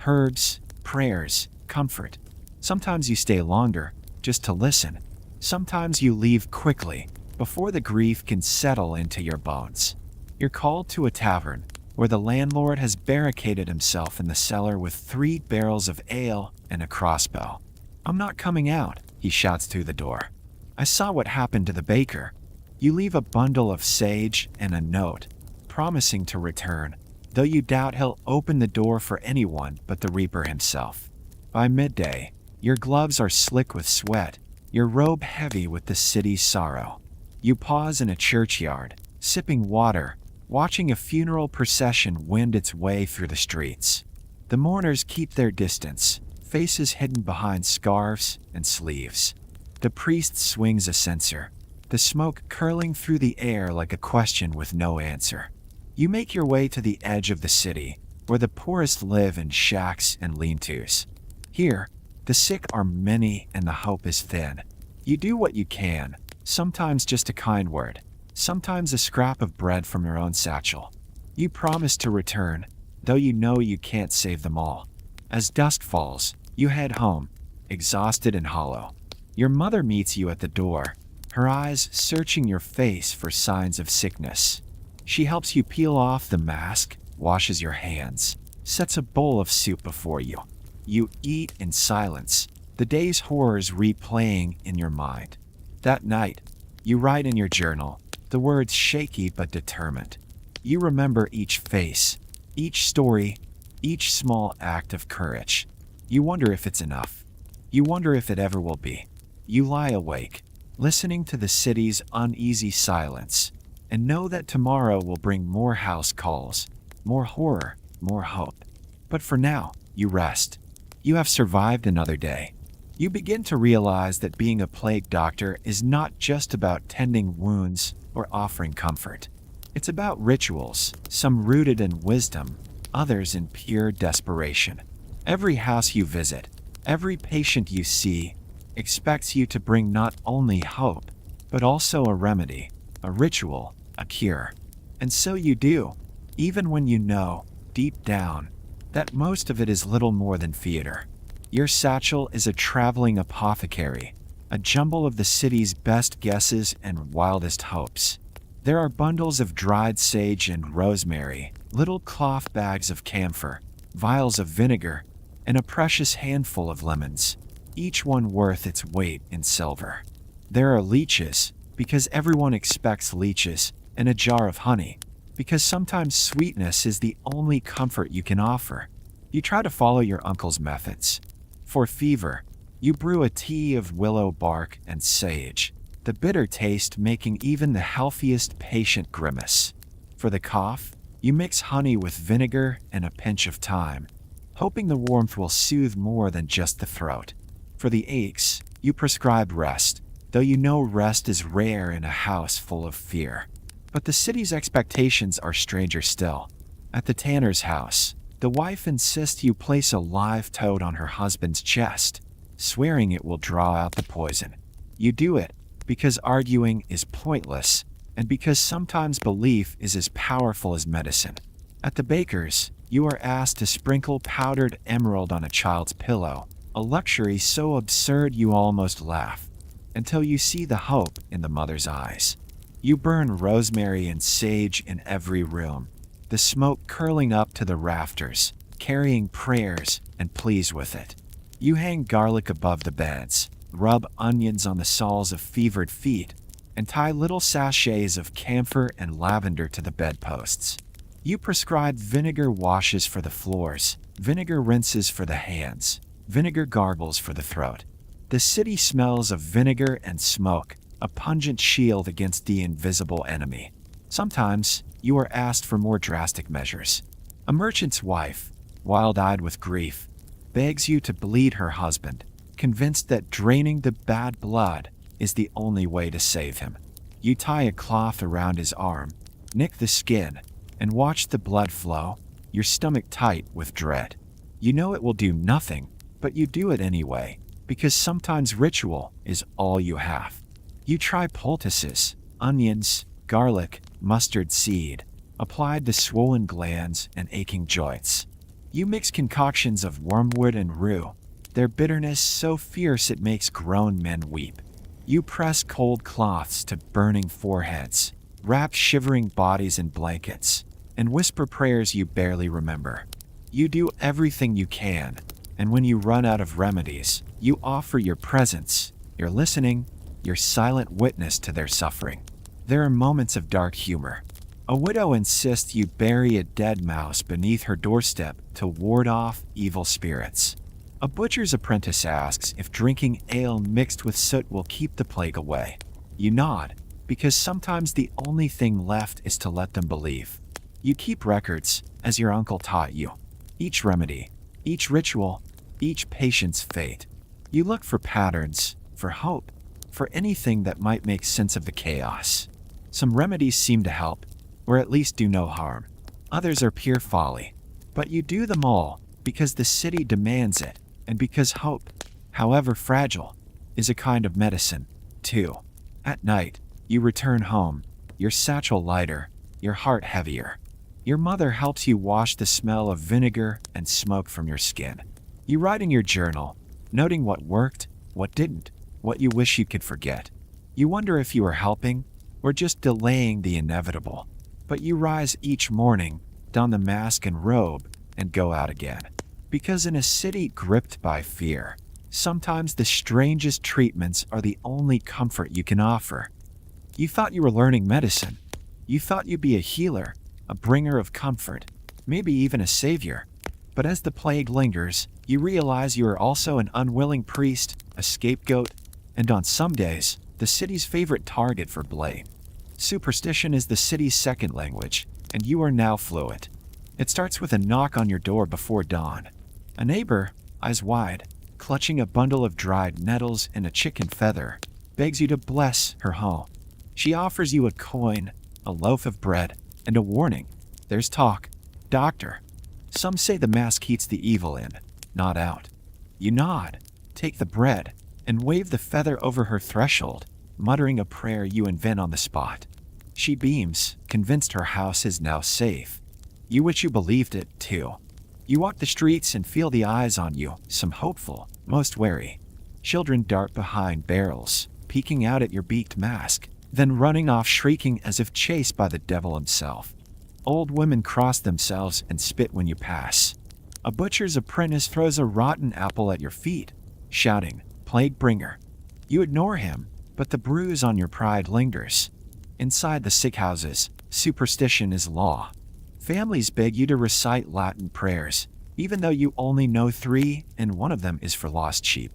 herbs, prayers, comfort. Sometimes you stay longer, just to listen. Sometimes you leave quickly, before the grief can settle into your bones. You're called to a tavern, where the landlord has barricaded himself in the cellar with 3 barrels of ale and a crossbow. "I'm not coming out," he shouts through the door. "I saw what happened to the baker." You leave a bundle of sage and a note, promising to return, though you doubt he'll open the door for anyone but the reaper himself. By midday, your gloves are slick with sweat, your robe heavy with the city's sorrow. You pause in a churchyard, sipping water, watching a funeral procession wind its way through the streets. The mourners keep their distance, faces hidden behind scarves and sleeves. The priest swings a censer, the smoke curling through the air like a question with no answer. You make your way to the edge of the city, where the poorest live in shacks and lean-tos. Here, the sick are many and the hope is thin. You do what you can, sometimes just a kind word, sometimes a scrap of bread from your own satchel. You promise to return, though you know you can't save them all. As dusk falls, you head home, exhausted and hollow. Your mother meets you at the door, her eyes searching your face for signs of sickness. She helps you peel off the mask, washes your hands, sets a bowl of soup before you. You eat in silence, the day's horrors replaying in your mind. That night, you write in your journal, the words shaky but determined. You remember each face, each story, each small act of courage. You wonder if it's enough. You wonder if it ever will be. You lie awake, listening to the city's uneasy silence, and know that tomorrow will bring more house calls, more horror, more hope. But for now, you rest. You have survived another day. You begin to realize that being a plague doctor is not just about tending wounds or offering comfort. It's about rituals, some rooted in wisdom, others in pure desperation. Every house you visit, every patient you see, expects you to bring not only hope, but also a remedy, a ritual, a cure. And so you do, even when you know, deep down, that most of it is little more than theater. Your satchel is a traveling apothecary, a jumble of the city's best guesses and wildest hopes. There are bundles of dried sage and rosemary, little cloth bags of camphor, vials of vinegar, and a precious handful of lemons, each one worth its weight in silver. There are leeches, because everyone expects leeches, and a jar of honey, because sometimes sweetness is the only comfort you can offer. You try to follow your uncle's methods. For fever, you brew a tea of willow bark and sage, the bitter taste making even the healthiest patient grimace. For the cough, you mix honey with vinegar and a pinch of thyme, hoping the warmth will soothe more than just the throat. For the aches, you prescribe rest, though you know rest is rare in a house full of fear. But the city's expectations are stranger still. At the tanner's house, the wife insists you place a live toad on her husband's chest, swearing it will draw out the poison. You do it because arguing is pointless, and because sometimes belief is as powerful as medicine. At the baker's, you are asked to sprinkle powdered emerald on a child's pillow, a luxury so absurd you almost laugh, until you see the hope in the mother's eyes. You burn rosemary and sage in every room, the smoke curling up to the rafters, carrying prayers and pleas with it. You hang garlic above the beds, rub onions on the soles of fevered feet, and tie little sachets of camphor and lavender to the bedposts. You prescribe vinegar washes for the floors, vinegar rinses for the hands, vinegar gargles for the throat. The city smells of vinegar and smoke, a pungent shield against the invisible enemy. Sometimes, you are asked for more drastic measures. A merchant's wife, wild-eyed with grief, begs you to bleed her husband, convinced that draining the bad blood is the only way to save him. You tie a cloth around his arm, nick the skin, and watch the blood flow, your stomach tight with dread. You know it will do nothing, but you do it anyway, because sometimes ritual is all you have. You try poultices, onions, garlic, mustard seed, applied to swollen glands and aching joints. You mix concoctions of wormwood and rue, their bitterness so fierce it makes grown men weep. You press cold cloths to burning foreheads, wrap shivering bodies in blankets, and whisper prayers you barely remember. You do everything you can, and when you run out of remedies, you offer your presence, your listening, your silent witness to their suffering. There are moments of dark humor. A widow insists you bury a dead mouse beneath her doorstep to ward off evil spirits. A butcher's apprentice asks if drinking ale mixed with soot will keep the plague away. You nod, because sometimes the only thing left is to let them believe. You keep records, as your uncle taught you. Each remedy, each ritual, each patient's fate. You look for patterns, for hope, for anything that might make sense of the chaos. Some remedies seem to help, or at least do no harm. Others are pure folly. But you do them all because the city demands it, and because hope, however fragile, is a kind of medicine, too. At night, you return home, your satchel lighter, your heart heavier. Your mother helps you wash the smell of vinegar and smoke from your skin. You write in your journal, noting what worked, what didn't, what you wish you could forget. You wonder if you are helping, or just delaying the inevitable. But you rise each morning, don the mask and robe, and go out again. Because in a city gripped by fear, sometimes the strangest treatments are the only comfort you can offer. You thought you were learning medicine. You thought you'd be a healer, a bringer of comfort, maybe even a savior. But as the plague lingers, you realize you are also an unwilling priest, a scapegoat, and on some days, the city's favorite target for blame. Superstition is the city's second language, and you are now fluent. It starts with a knock on your door before dawn. A neighbor, eyes wide, clutching a bundle of dried nettles and a chicken feather, begs you to bless her home. She offers you a coin, a loaf of bread, and a warning. There's talk. Doctor. Some say the mask keeps the evil in, not out. You nod, take the bread, and wave the feather over her threshold, muttering a prayer you invent on the spot. She beams, convinced her house is now safe. You wish you believed it, too. You walk the streets and feel the eyes on you, some hopeful, most wary. Children dart behind barrels, peeking out at your beaked mask, then running off shrieking as if chased by the devil himself. Old women cross themselves and spit when you pass. A butcher's apprentice throws a rotten apple at your feet, shouting, "Plague bringer." You ignore him, but the bruise on your pride lingers. Inside the sick houses, superstition is law. Families beg you to recite Latin prayers, even though you only know 3 and one of them is for lost sheep.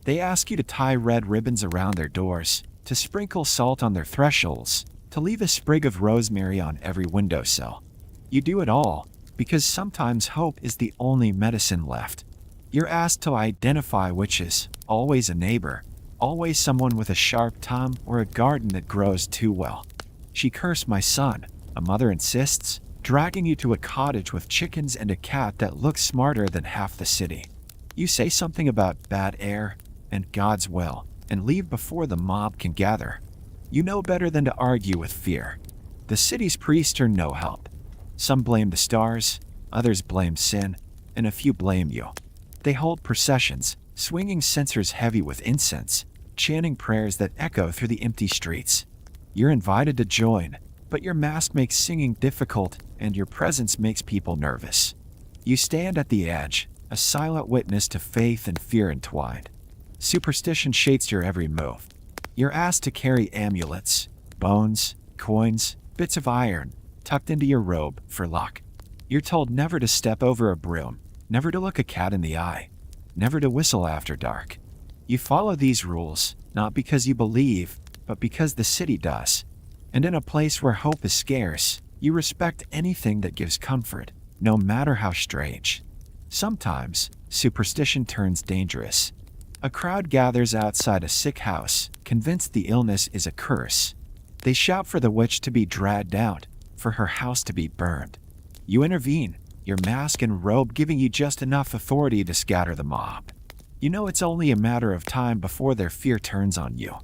They ask you to tie red ribbons around their doors, to sprinkle salt on their thresholds, to leave a sprig of rosemary on every windowsill. You do it all, because sometimes hope is the only medicine left. You're asked to identify witches, always a neighbor, always someone with a sharp tongue or a garden that grows too well. She cursed my son, a mother insists, dragging you to a cottage with chickens and a cat that looks smarter than half the city. You say something about bad air and God's will, and leave before the mob can gather. You know better than to argue with fear. The city's priests are no help. Some blame the stars, others blame sin, and a few blame you. They hold processions, swinging censers heavy with incense, chanting prayers that echo through the empty streets. You're invited to join, but your mask makes singing difficult and your presence makes people nervous. You stand at the edge, a silent witness to faith and fear entwined. Superstition shapes your every move. You're asked to carry amulets, bones, coins, bits of iron, tucked into your robe for luck. You're told never to step over a broom, never to look a cat in the eye, never to whistle after dark. You follow these rules, not because you believe, but because the city does. And in a place where hope is scarce, you respect anything that gives comfort, no matter how strange. Sometimes, superstition turns dangerous. A crowd gathers outside a sick house, convinced the illness is a curse. They shout for the witch to be dragged out, for her house to be burned. You intervene, your mask and robe giving you just enough authority to scatter the mob. You know it's only a matter of time before their fear turns on you.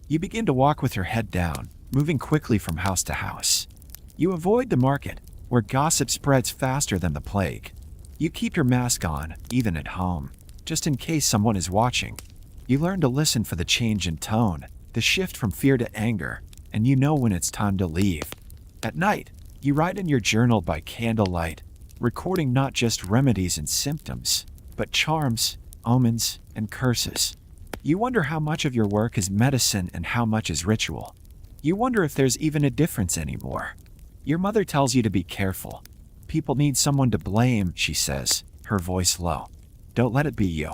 You begin to walk with your head down, moving quickly from house to house. You avoid the market, where gossip spreads faster than the plague. You keep your mask on, even at home, just in case someone is watching. You learn to listen for the change in tone, the shift from fear to anger, and you know when it's time to leave. At night, you write in your journal by candlelight, recording not just remedies and symptoms, but charms, omens, and curses. You wonder how much of your work is medicine and how much is ritual. You wonder if there's even a difference anymore. Your mother tells you to be careful. People need someone to blame, she says, her voice low. Don't let it be you.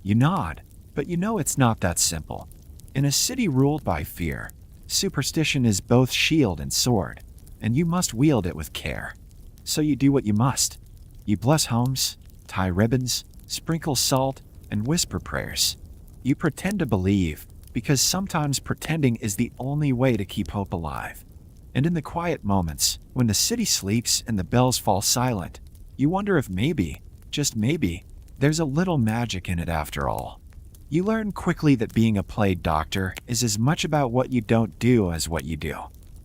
You nod, but you know it's not that simple. In a city ruled by fear, superstition is both shield and sword, and you must wield it with care. So you do what you must. You bless homes, tie ribbons, sprinkle salt, and whisper prayers. You pretend to believe, because sometimes pretending is the only way to keep hope alive. And in the quiet moments, when the city sleeps and the bells fall silent, you wonder if maybe, just maybe, there's a little magic in it after all. You learn quickly that being a plague doctor is as much about what you don't do as what you do.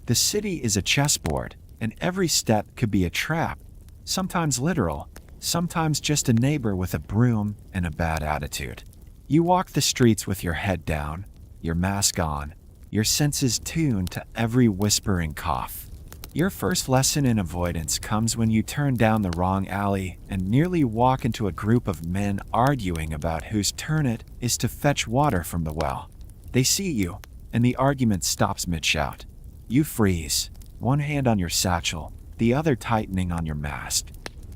The city is a chessboard, and every step could be a trap, sometimes literal, sometimes just a neighbor with a broom and a bad attitude. You walk the streets with your head down, your mask on, your senses tuned to every whispering cough. Your first lesson in avoidance comes when you turn down the wrong alley and nearly walk into a group of men arguing about whose turn it is to fetch water from the well. They see you, and the argument stops mid-shout. You freeze, one hand on your satchel, the other tightening on your mask.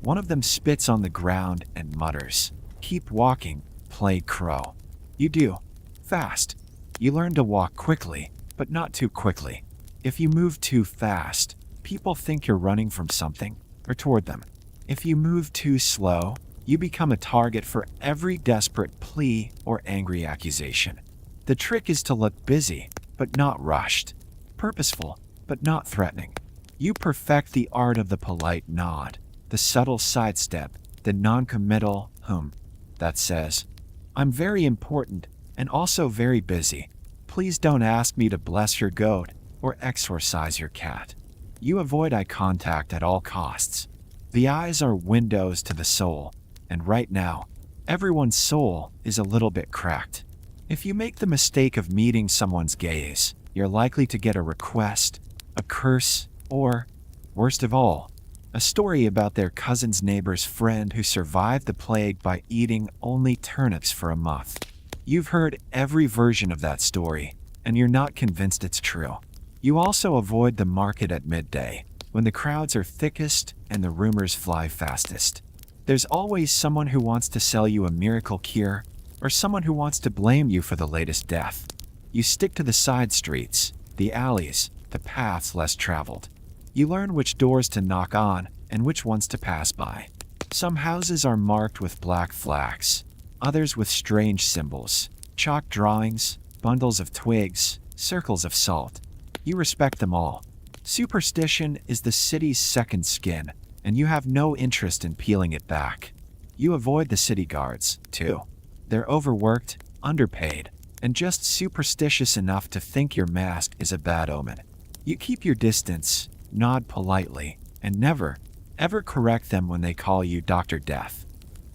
One of them spits on the ground and mutters, "Keep walking, plague crow." You do. Fast. You learn to walk quickly, but not too quickly. If you move too fast, people think you're running from something or toward them. If you move too slow, you become a target for every desperate plea or angry accusation. The trick is to look busy, but not rushed, purposeful, but not threatening. You perfect the art of the polite nod, the subtle sidestep, the non-committal that says, "I'm very important and also very busy. Please don't ask me to bless your goat or exorcise your cat." You avoid eye contact at all costs. The eyes are windows to the soul, and right now, everyone's soul is a little bit cracked. If you make the mistake of meeting someone's gaze, you're likely to get a request, a curse, or, worst of all, a story about their cousin's neighbor's friend who survived the plague by eating only turnips for a month. You've heard every version of that story, and you're not convinced it's true. You also avoid the market at midday, when the crowds are thickest and the rumors fly fastest. There's always someone who wants to sell you a miracle cure, or someone who wants to blame you for the latest death. You stick to the side streets, the alleys, the paths less traveled. You learn which doors to knock on and which ones to pass by. Some houses are marked with black flags, others with strange symbols, chalk drawings, bundles of twigs, circles of salt. You respect them all. Superstition is the city's second skin, and you have no interest in peeling it back. You avoid the city guards, too. They're overworked, underpaid, and just superstitious enough to think your mask is a bad omen. You keep your distance, nod politely, and never, ever correct them when they call you Dr. Death.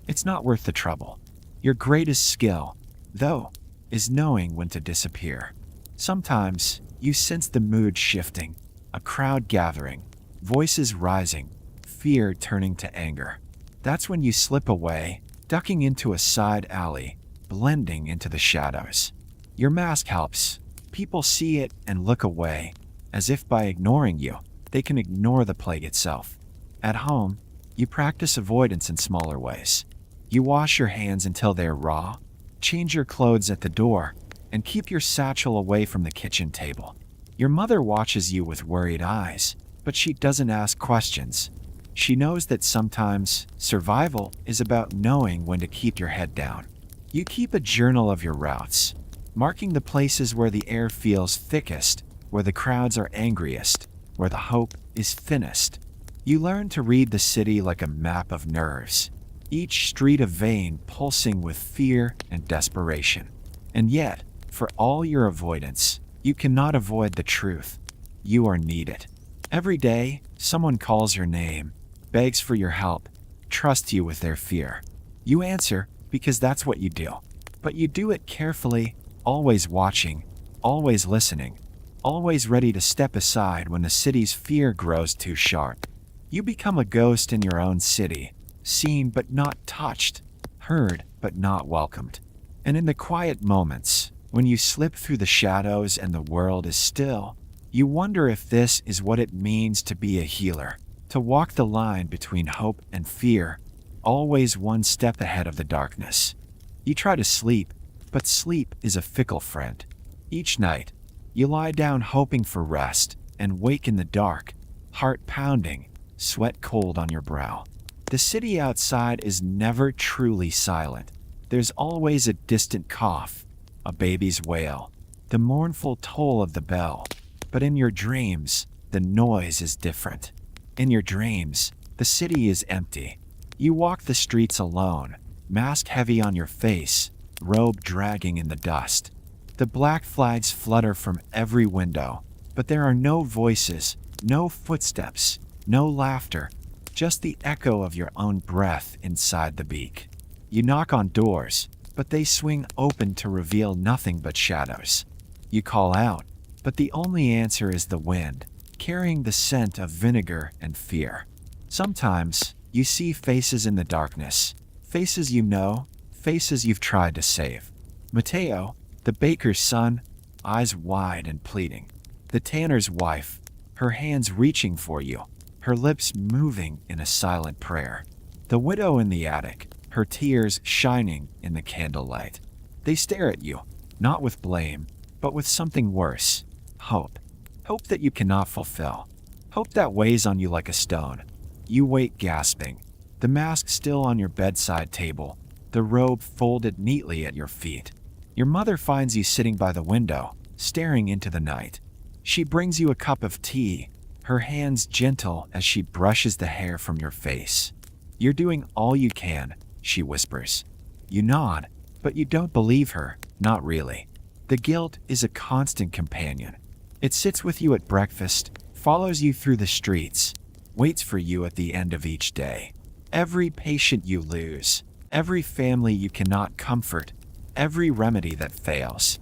It's not worth the trouble. Your greatest skill, though, is knowing when to disappear. Sometimes, you sense the mood shifting, a crowd gathering, voices rising, fear turning to anger. That's when you slip away, ducking into a side alley, blending into the shadows. Your mask helps. People see it and look away, as if by ignoring you, they can ignore the plague itself. At home, you practice avoidance in smaller ways. You wash your hands until they're raw, change your clothes at the door, and keep your satchel away from the kitchen table. Your mother watches you with worried eyes, but she doesn't ask questions. She knows that sometimes survival is about knowing when to keep your head down. You keep a journal of your routes, marking the places where the air feels thickest, where the crowds are angriest, where the hope is thinnest. You learn to read the city like a map of nerves, each street a vein pulsing with fear and desperation. And yet, for all your avoidance, you cannot avoid the truth. You are needed. Every day, someone calls your name, begs for your help, trusts you with their fear. You answer because that's what you do. But you do it carefully, always watching, always listening, always ready to step aside when the city's fear grows too sharp. You become a ghost in your own city, seen but not touched, heard but not welcomed. And in the quiet moments, when you slip through the shadows and the world is still, you wonder if this is what it means to be a healer, to walk the line between hope and fear, always one step ahead of the darkness. You try to sleep, but sleep is a fickle friend. Each night, you lie down hoping for rest and wake in the dark, heart pounding, sweat cold on your brow. The city outside is never truly silent. There's always a distant cough, a baby's wail, the mournful toll of the bell. But in your dreams, the noise is different. In your dreams, the city is empty. You walk the streets alone, mask heavy on your face, robe dragging in the dust. The black flags flutter from every window, but there are no voices, no footsteps, no laughter, just the echo of your own breath inside the beak. You knock on doors, but they swing open to reveal nothing but shadows. You call out, but the only answer is the wind, carrying the scent of vinegar and fear. Sometimes, you see faces in the darkness, faces you know, faces you've tried to save. Mateo, the baker's son, eyes wide and pleading. The tanner's wife, her hands reaching for you, her lips moving in a silent prayer. The widow in the attic, her tears shining in the candlelight. They stare at you, not with blame, but with something worse, hope. Hope that you cannot fulfill. Hope that weighs on you like a stone. You wait gasping, the mask still on your bedside table, the robe folded neatly at your feet. Your mother finds you sitting by the window, staring into the night. She brings you a cup of tea, her hands gentle as she brushes the hair from your face. You're doing all you can, she whispers. You nod, but you don't believe her, not really. The guilt is a constant companion. It sits with you at breakfast, follows you through the streets, waits for you at the end of each day. Every patient you lose, every family you cannot comfort, every remedy that fails.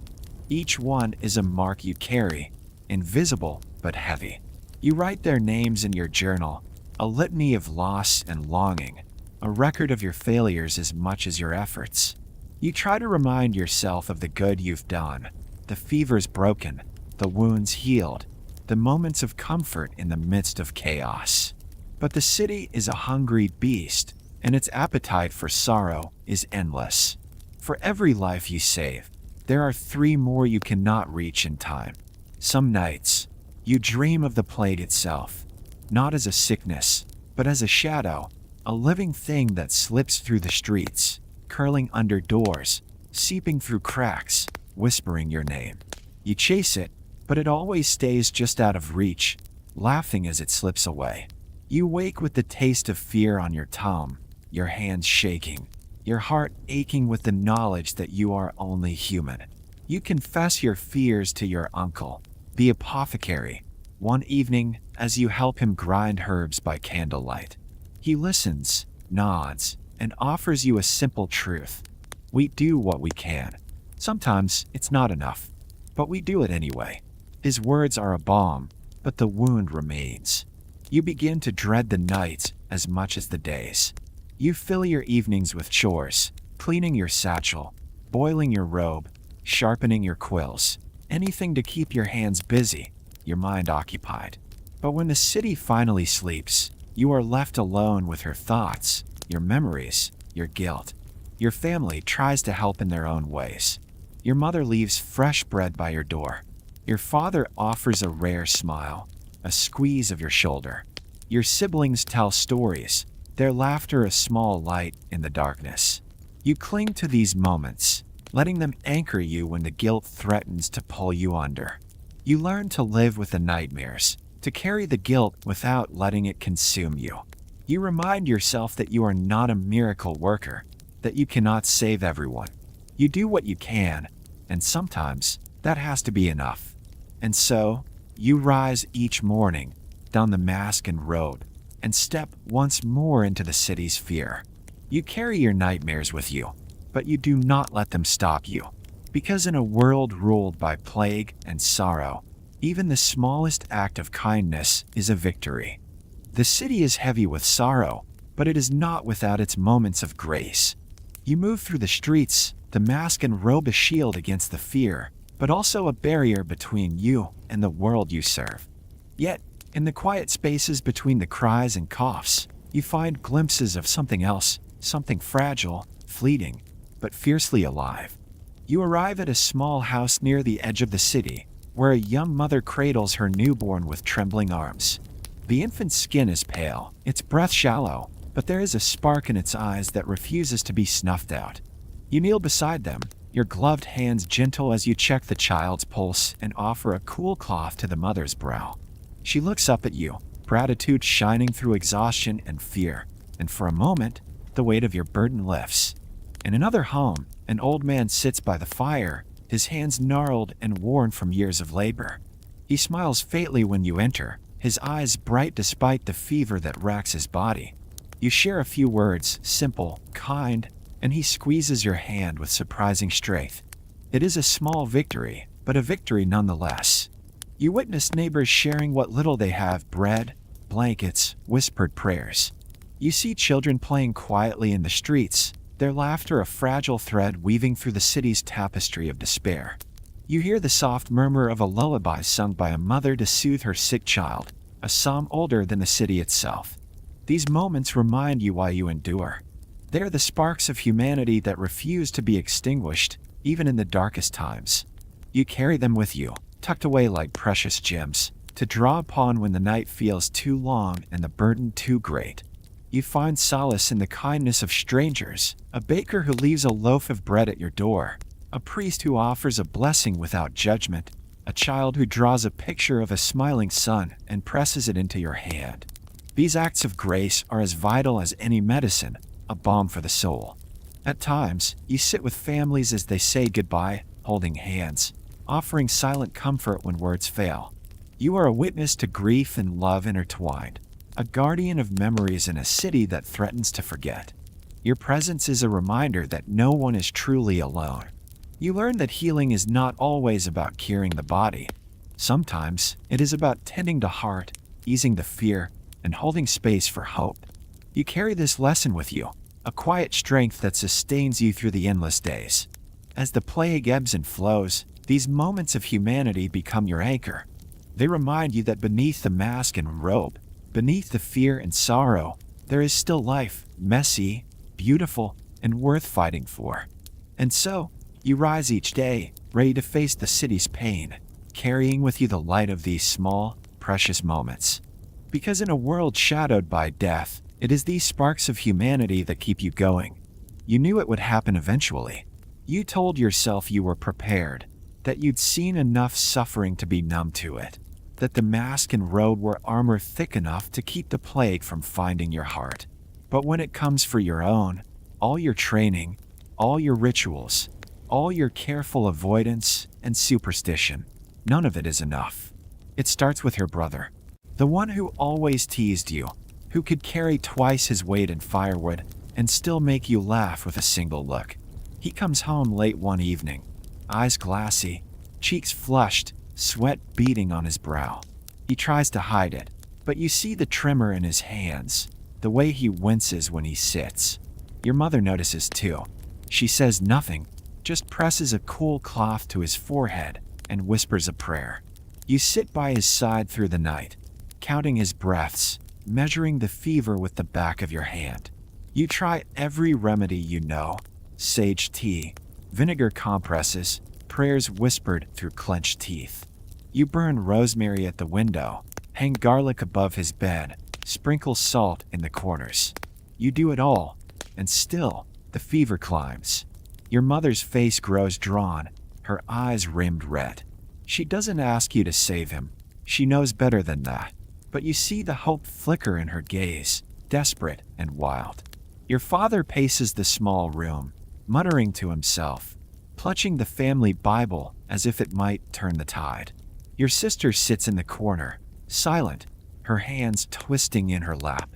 Each one is a mark you carry, invisible but heavy. You write their names in your journal, a litany of loss and longing, a record of your failures as much as your efforts. You try to remind yourself of the good you've done, the fevers broken, the wounds healed, the moments of comfort in the midst of chaos. But the city is a hungry beast, and its appetite for sorrow is endless. For every life you save, there are 3 more you cannot reach in time. Some nights, you dream of the plague itself, not as a sickness, but as a shadow, a living thing that slips through the streets, curling under doors, seeping through cracks, whispering your name. You chase it, but it always stays just out of reach, laughing as it slips away. You wake with the taste of fear on your tongue, your hands shaking, your heart aching with the knowledge that you are only human. You confess your fears to your uncle, the apothecary, one evening as you help him grind herbs by candlelight. He listens, nods, and offers you a simple truth. We do what we can. Sometimes it's not enough, but we do it anyway. His words are a balm, but the wound remains. You begin to dread the nights as much as the days. You fill your evenings with chores, cleaning your satchel, boiling your robe, sharpening your quills, anything to keep your hands busy, your mind occupied. But when the city finally sleeps, you are left alone with her thoughts, your memories, your guilt. Your family tries to help in their own ways. Your mother leaves fresh bread by your door. Your father offers a rare smile, a squeeze of your shoulder. Your siblings tell stories, their laughter a small light in the darkness. You cling to these moments, letting them anchor you when the guilt threatens to pull you under. You learn to live with the nightmares, to carry the guilt without letting it consume you. You remind yourself that you are not a miracle worker, that you cannot save everyone. You do what you can, and sometimes that has to be enough. And so, you rise each morning, don the mask and robe, and step once more into the city's fear. You carry your nightmares with you, but you do not let them stop you. Because in a world ruled by plague and sorrow, even the smallest act of kindness is a victory. The city is heavy with sorrow, but it is not without its moments of grace. You move through the streets, the mask and robe a shield against the fear, but also a barrier between you and the world you serve. Yet, in the quiet spaces between the cries and coughs, you find glimpses of something else, something fragile, fleeting, but fiercely alive. You arrive at a small house near the edge of the city, where a young mother cradles her newborn with trembling arms. The infant's skin is pale, its breath shallow, but there is a spark in its eyes that refuses to be snuffed out. You kneel beside them, your gloved hands gentle as you check the child's pulse and offer a cool cloth to the mother's brow. She looks up at you, gratitude shining through exhaustion and fear, and for a moment, the weight of your burden lifts. In another home, an old man sits by the fire, his hands gnarled and worn from years of labor. He smiles faintly when you enter, his eyes bright despite the fever that racks his body. You share a few words, simple, kind, and he squeezes your hand with surprising strength. It is a small victory, but a victory nonetheless. You witness neighbors sharing what little they have: bread, blankets, whispered prayers. You see children playing quietly in the streets, their laughter a fragile thread weaving through the city's tapestry of despair. You hear the soft murmur of a lullaby sung by a mother to soothe her sick child, a psalm older than the city itself. These moments remind you why you endure. They are the sparks of humanity that refuse to be extinguished, even in the darkest times. You carry them with you, tucked away like precious gems, to draw upon when the night feels too long and the burden too great. You find solace in the kindness of strangers, a baker who leaves a loaf of bread at your door, a priest who offers a blessing without judgment, a child who draws a picture of a smiling sun and presses it into your hand. These acts of grace are as vital as any medicine, a balm for the soul. At times, you sit with families as they say goodbye, holding hands, offering silent comfort when words fail. You are a witness to grief and love intertwined, a guardian of memories in a city that threatens to forget. Your presence is a reminder that no one is truly alone. You learn that healing is not always about curing the body. Sometimes, it is about tending the heart, easing the fear, and holding space for hope. You carry this lesson with you, a quiet strength that sustains you through the endless days. As the plague ebbs and flows, these moments of humanity become your anchor. They remind you that beneath the mask and robe, beneath the fear and sorrow, there is still life, messy, beautiful, and worth fighting for. And so, you rise each day, ready to face the city's pain, carrying with you the light of these small, precious moments. Because in a world shadowed by death, it is these sparks of humanity that keep you going. You knew it would happen eventually. You told yourself you were prepared, that you'd seen enough suffering to be numb to it, that the mask and robe were armor thick enough to keep the plague from finding your heart. But when it comes for your own, all your training, all your rituals, all your careful avoidance and superstition, none of it is enough. It starts with your brother, the one who always teased you, who could carry twice his weight in firewood and still make you laugh with a single look. He comes home late one evening, eyes glassy, cheeks flushed, sweat beading on his brow. He tries to hide it, but you see the tremor in his hands, the way he winces when he sits. Your mother notices too. She says nothing, just presses a cool cloth to his forehead and whispers a prayer. You sit by his side through the night, counting his breaths, measuring the fever with the back of your hand. You try every remedy you know, sage tea, vinegar compresses, prayers whispered through clenched teeth. You burn rosemary at the window, hang garlic above his bed, sprinkle salt in the corners. You do it all, and still, the fever climbs. Your mother's face grows drawn, her eyes rimmed red. She doesn't ask you to save him. She knows better than that. But you see the hope flicker in her gaze, desperate and wild. Your father paces the small room, muttering to himself, clutching the family Bible as if it might turn the tide. Your sister sits in the corner, silent, her hands twisting in her lap.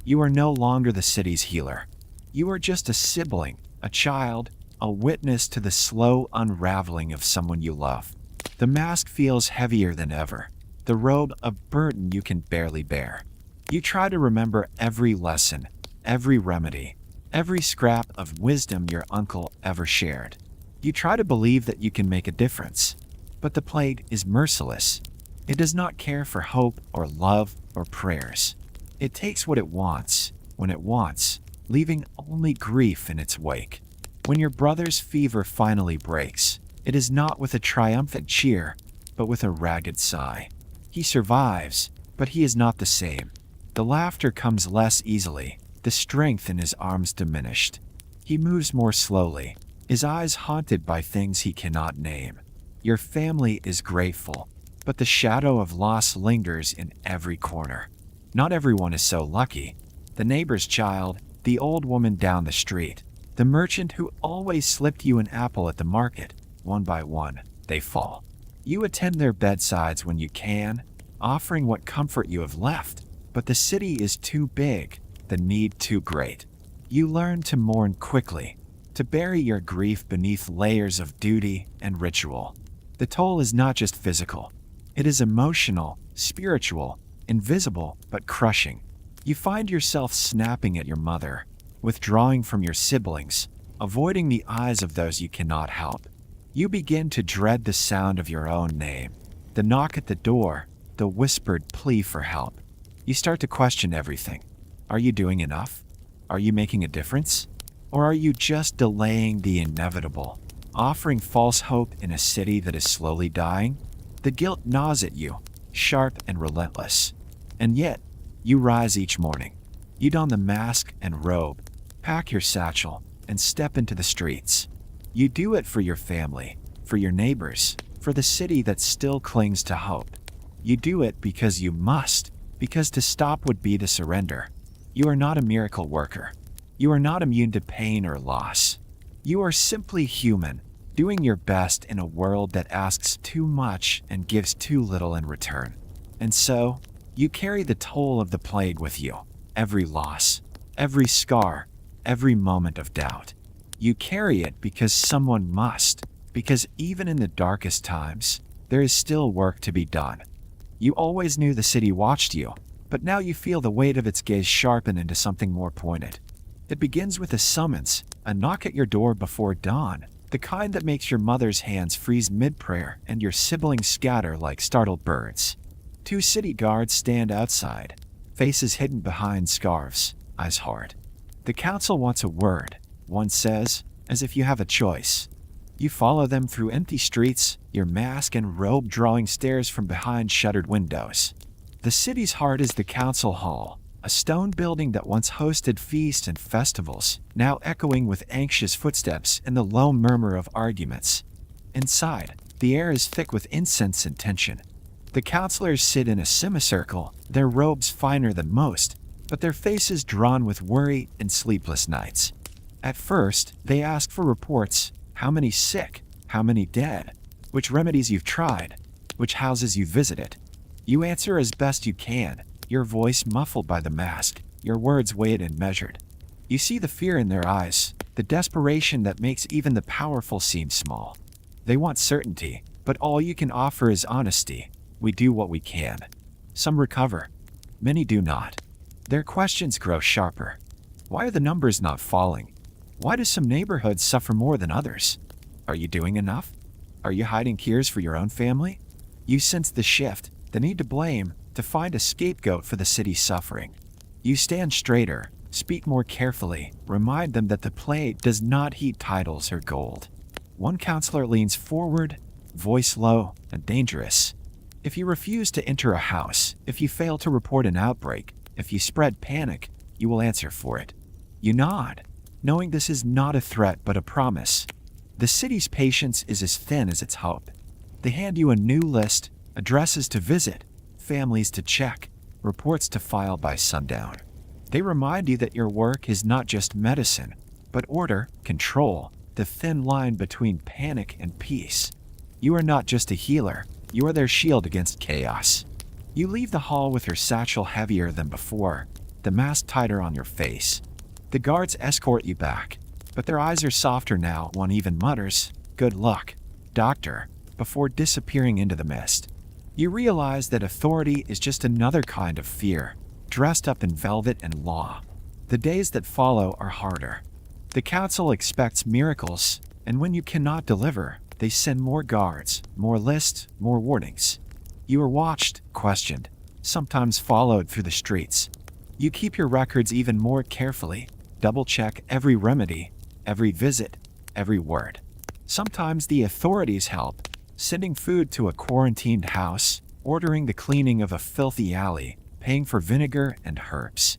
You are no longer the city's healer. You are just a sibling, a child, a witness to the slow unraveling of someone you love. The mask feels heavier than ever, the robe a burden you can barely bear. You try to remember every lesson, every remedy, every scrap of wisdom your uncle ever shared. You try to believe that you can make a difference, but the plague is merciless. It does not care for hope or love or prayers. It takes what it wants, when it wants, leaving only grief in its wake. When your brother's fever finally breaks, it is not with a triumphant cheer, but with a ragged sigh. He survives, but he is not the same. The laughter comes less easily, the strength in his arms diminished. He moves more slowly, his eyes haunted by things he cannot name. Your family is grateful, but the shadow of loss lingers in every corner. Not everyone is so lucky. The neighbor's child, the old woman down the street, the merchant who always slipped you an apple at the market, one by one, they fall. You attend their bedsides when you can, offering what comfort you have left, but the city is too big, the need too great. You learn to mourn quickly, to bury your grief beneath layers of duty and ritual. The toll is not just physical. It is emotional, spiritual, invisible, but crushing. You find yourself snapping at your mother, withdrawing from your siblings, avoiding the eyes of those you cannot help. You begin to dread the sound of your own name, the knock at the door, the whispered plea for help. You start to question everything. Are you doing enough? Are you making a difference? Or are you just delaying the inevitable, offering false hope in a city that is slowly dying? The guilt gnaws at you, sharp and relentless. And yet, you rise each morning. You don the mask and robe, pack your satchel, and step into the streets. You do it for your family, for your neighbors, for the city that still clings to hope. You do it because you must, because to stop would be to surrender. You are not a miracle worker. You are not immune to pain or loss. You are simply human, doing your best in a world that asks too much and gives too little in return. And so, you carry the toll of the plague with you. Every loss, every scar, every moment of doubt. You carry it because someone must, because even in the darkest times, there is still work to be done. You always knew the city watched you, but now you feel the weight of its gaze sharpen into something more pointed. It begins with a summons, a knock at your door before dawn, the kind that makes your mother's hands freeze mid-prayer and your siblings scatter like startled birds. 2 city guards stand outside, faces hidden behind scarves, eyes hard. The council wants a word, one says, as if you have a choice. You follow them through empty streets, your mask and robe drawing stares from behind shuttered windows. The city's heart is the council hall, a stone building that once hosted feasts and festivals, now echoing with anxious footsteps and the low murmur of arguments. Inside, the air is thick with incense and tension. The councilors sit in a semicircle, their robes finer than most, but their faces drawn with worry and sleepless nights. At first, they ask for reports: how many sick, how many dead, which remedies you've tried, which houses you've visited. You answer as best you can, your voice muffled by the mask, your words weighed and measured. You see the fear in their eyes, the desperation that makes even the powerful seem small. They want certainty, but all you can offer is honesty. We do what we can. Some recover. Many do not. Their questions grow sharper. Why are the numbers not falling? Why do some neighborhoods suffer more than others? Are you doing enough? Are you hiding cures for your own family? You sense the shift, the need to blame, to find a scapegoat for the city's suffering. You stand straighter, speak more carefully, remind them that the plague does not heed titles or gold. One counselor leans forward, voice low and dangerous. If you refuse to enter a house, if you fail to report an outbreak, if you spread panic, you will answer for it. You nod, knowing this is not a threat but a promise. The city's patience is as thin as its hope. They hand you a new list, addresses to visit, families to check, reports to file by sundown. They remind you that your work is not just medicine, but order, control, the thin line between panic and peace. You are not just a healer, you are their shield against chaos. You leave the hall with your satchel heavier than before, the mask tighter on your face. The guards escort you back, but their eyes are softer now. One even mutters, "Good luck, doctor," before disappearing into the mist. You realize that authority is just another kind of fear, dressed up in velvet and law. The days that follow are harder. The council expects miracles, and when you cannot deliver, they send more guards, more lists, more warnings. You are watched, questioned, sometimes followed through the streets. You keep your records even more carefully, double-check every remedy, every visit, every word. Sometimes the authorities help, sending food to a quarantined house, ordering the cleaning of a filthy alley, paying for vinegar and herbs.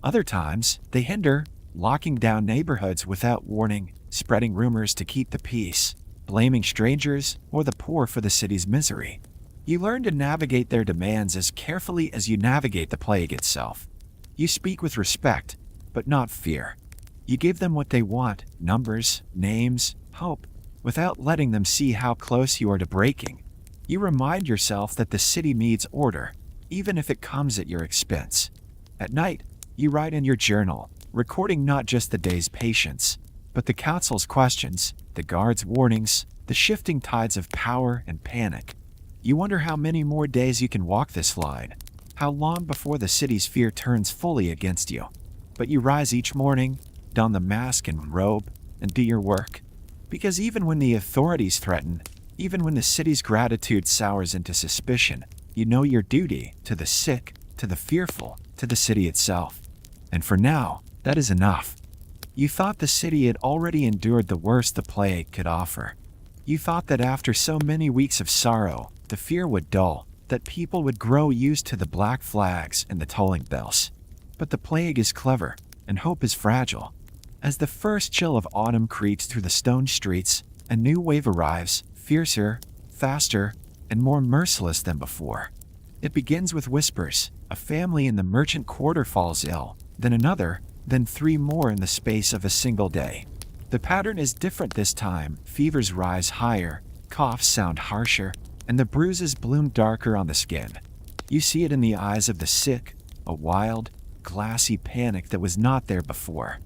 Other times, they hinder, locking down neighborhoods without warning, spreading rumors to keep the peace, blaming strangers or the poor for the city's misery. You learn to navigate their demands as carefully as you navigate the plague itself. You speak with respect, but not fear. You give them what they want, numbers, names, hope, without letting them see how close you are to breaking. You remind yourself that the city needs order, even if it comes at your expense. At night, you write in your journal, recording not just the day's patience, but the council's questions, the guards' warnings, the shifting tides of power and panic. You wonder how many more days you can walk this line, how long before the city's fear turns fully against you. But you rise each morning, don the mask and robe, and do your work. Because even when the authorities threaten, even when the city's gratitude sours into suspicion, you know your duty to the sick, to the fearful, to the city itself. And for now, that is enough. You thought the city had already endured the worst the plague could offer. You thought that after so many weeks of sorrow, the fear would dull, that people would grow used to the black flags and the tolling bells. But the plague is clever, and hope is fragile. As the first chill of autumn creeps through the stone streets, a new wave arrives, fiercer, faster, and more merciless than before. It begins with whispers. A family in the merchant quarter falls ill, then another, then 3 more in the space of a single day. The pattern is different this time. Fevers rise higher, coughs sound harsher, and the bruises bloom darker on the skin. You see it in the eyes of the sick, a wild, glassy panic that was not there before.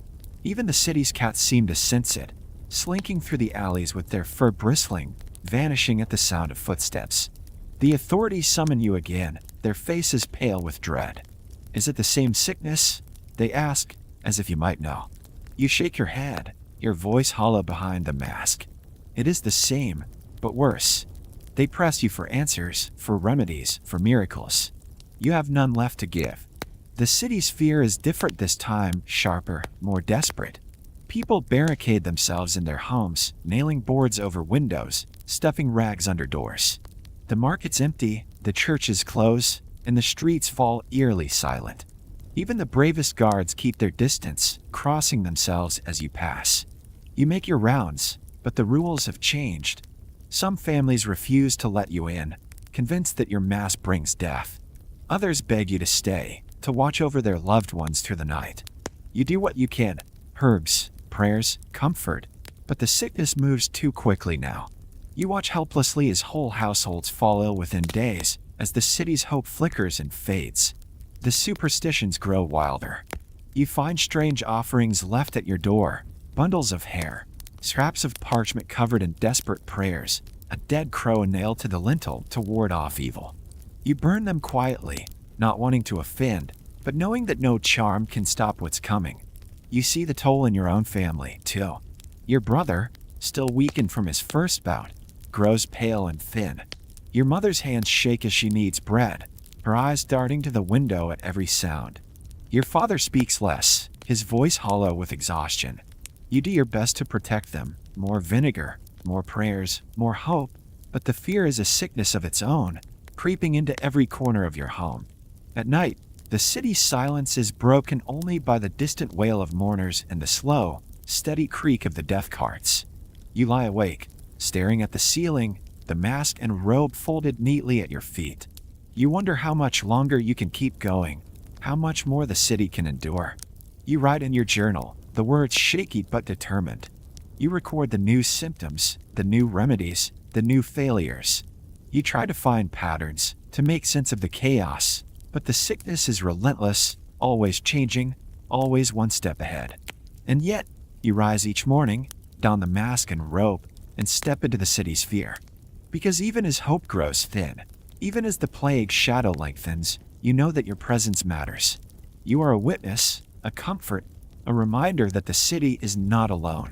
Even the city's cats seem to sense it, slinking through the alleys with their fur bristling, vanishing at the sound of footsteps. The authorities summon you again, their faces pale with dread. Is it the same sickness? They ask, as if you might know. You shake your head, your voice hollow behind the mask. It is the same, but worse. They press you for answers, for remedies, for miracles. You have none left to give. The city's fear is different this time, sharper, more desperate. People barricade themselves in their homes, nailing boards over windows, stuffing rags under doors. The market's empty, the churches close, and the streets fall eerily silent. Even the bravest guards keep their distance, crossing themselves as you pass. You make your rounds, but the rules have changed. Some families refuse to let you in, convinced that your mask brings death. Others beg you to stay, to watch over their loved ones through the night. You do what you can, herbs, prayers, comfort, but the sickness moves too quickly now. You watch helplessly as whole households fall ill within days, as the city's hope flickers and fades. The superstitions grow wilder. You find strange offerings left at your door, bundles of hair, scraps of parchment covered in desperate prayers, a dead crow nailed to the lintel to ward off evil. You burn them quietly, not wanting to offend, but knowing that no charm can stop what's coming. You see the toll in your own family, too. Your brother, still weakened from his first bout, grows pale and thin. Your mother's hands shake as she kneads bread, her eyes darting to the window at every sound. Your father speaks less, his voice hollow with exhaustion. You do your best to protect them, more vinegar, more prayers, more hope, but the fear is a sickness of its own, creeping into every corner of your home. At night, the city's silence is broken only by the distant wail of mourners and the slow, steady creak of the death carts. You lie awake, staring at the ceiling, the mask and robe folded neatly at your feet. You wonder how much longer you can keep going, how much more the city can endure. You write in your journal, the words shaky but determined. You record the new symptoms, the new remedies, the new failures. You try to find patterns, to make sense of the chaos, but the sickness is relentless, always changing, always one step ahead. And yet, you rise each morning, don the mask and robe, and step into the city's fear. Because even as hope grows thin, even as the plague's shadow lengthens, you know that your presence matters. You are a witness, a comfort, a reminder that the city is not alone.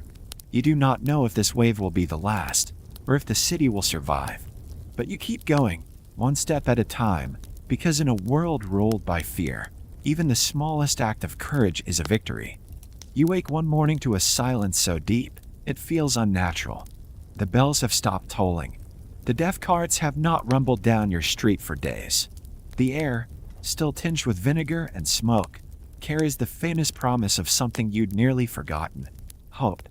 You do not know if this wave will be the last, or if the city will survive. But you keep going, one step at a time, because in a world ruled by fear, even the smallest act of courage is a victory. You wake one morning to a silence so deep, it feels unnatural. The bells have stopped tolling. The death carts have not rumbled down your street for days. The air, still tinged with vinegar and smoke, carries the faintest promise of something you'd nearly forgotten: hope.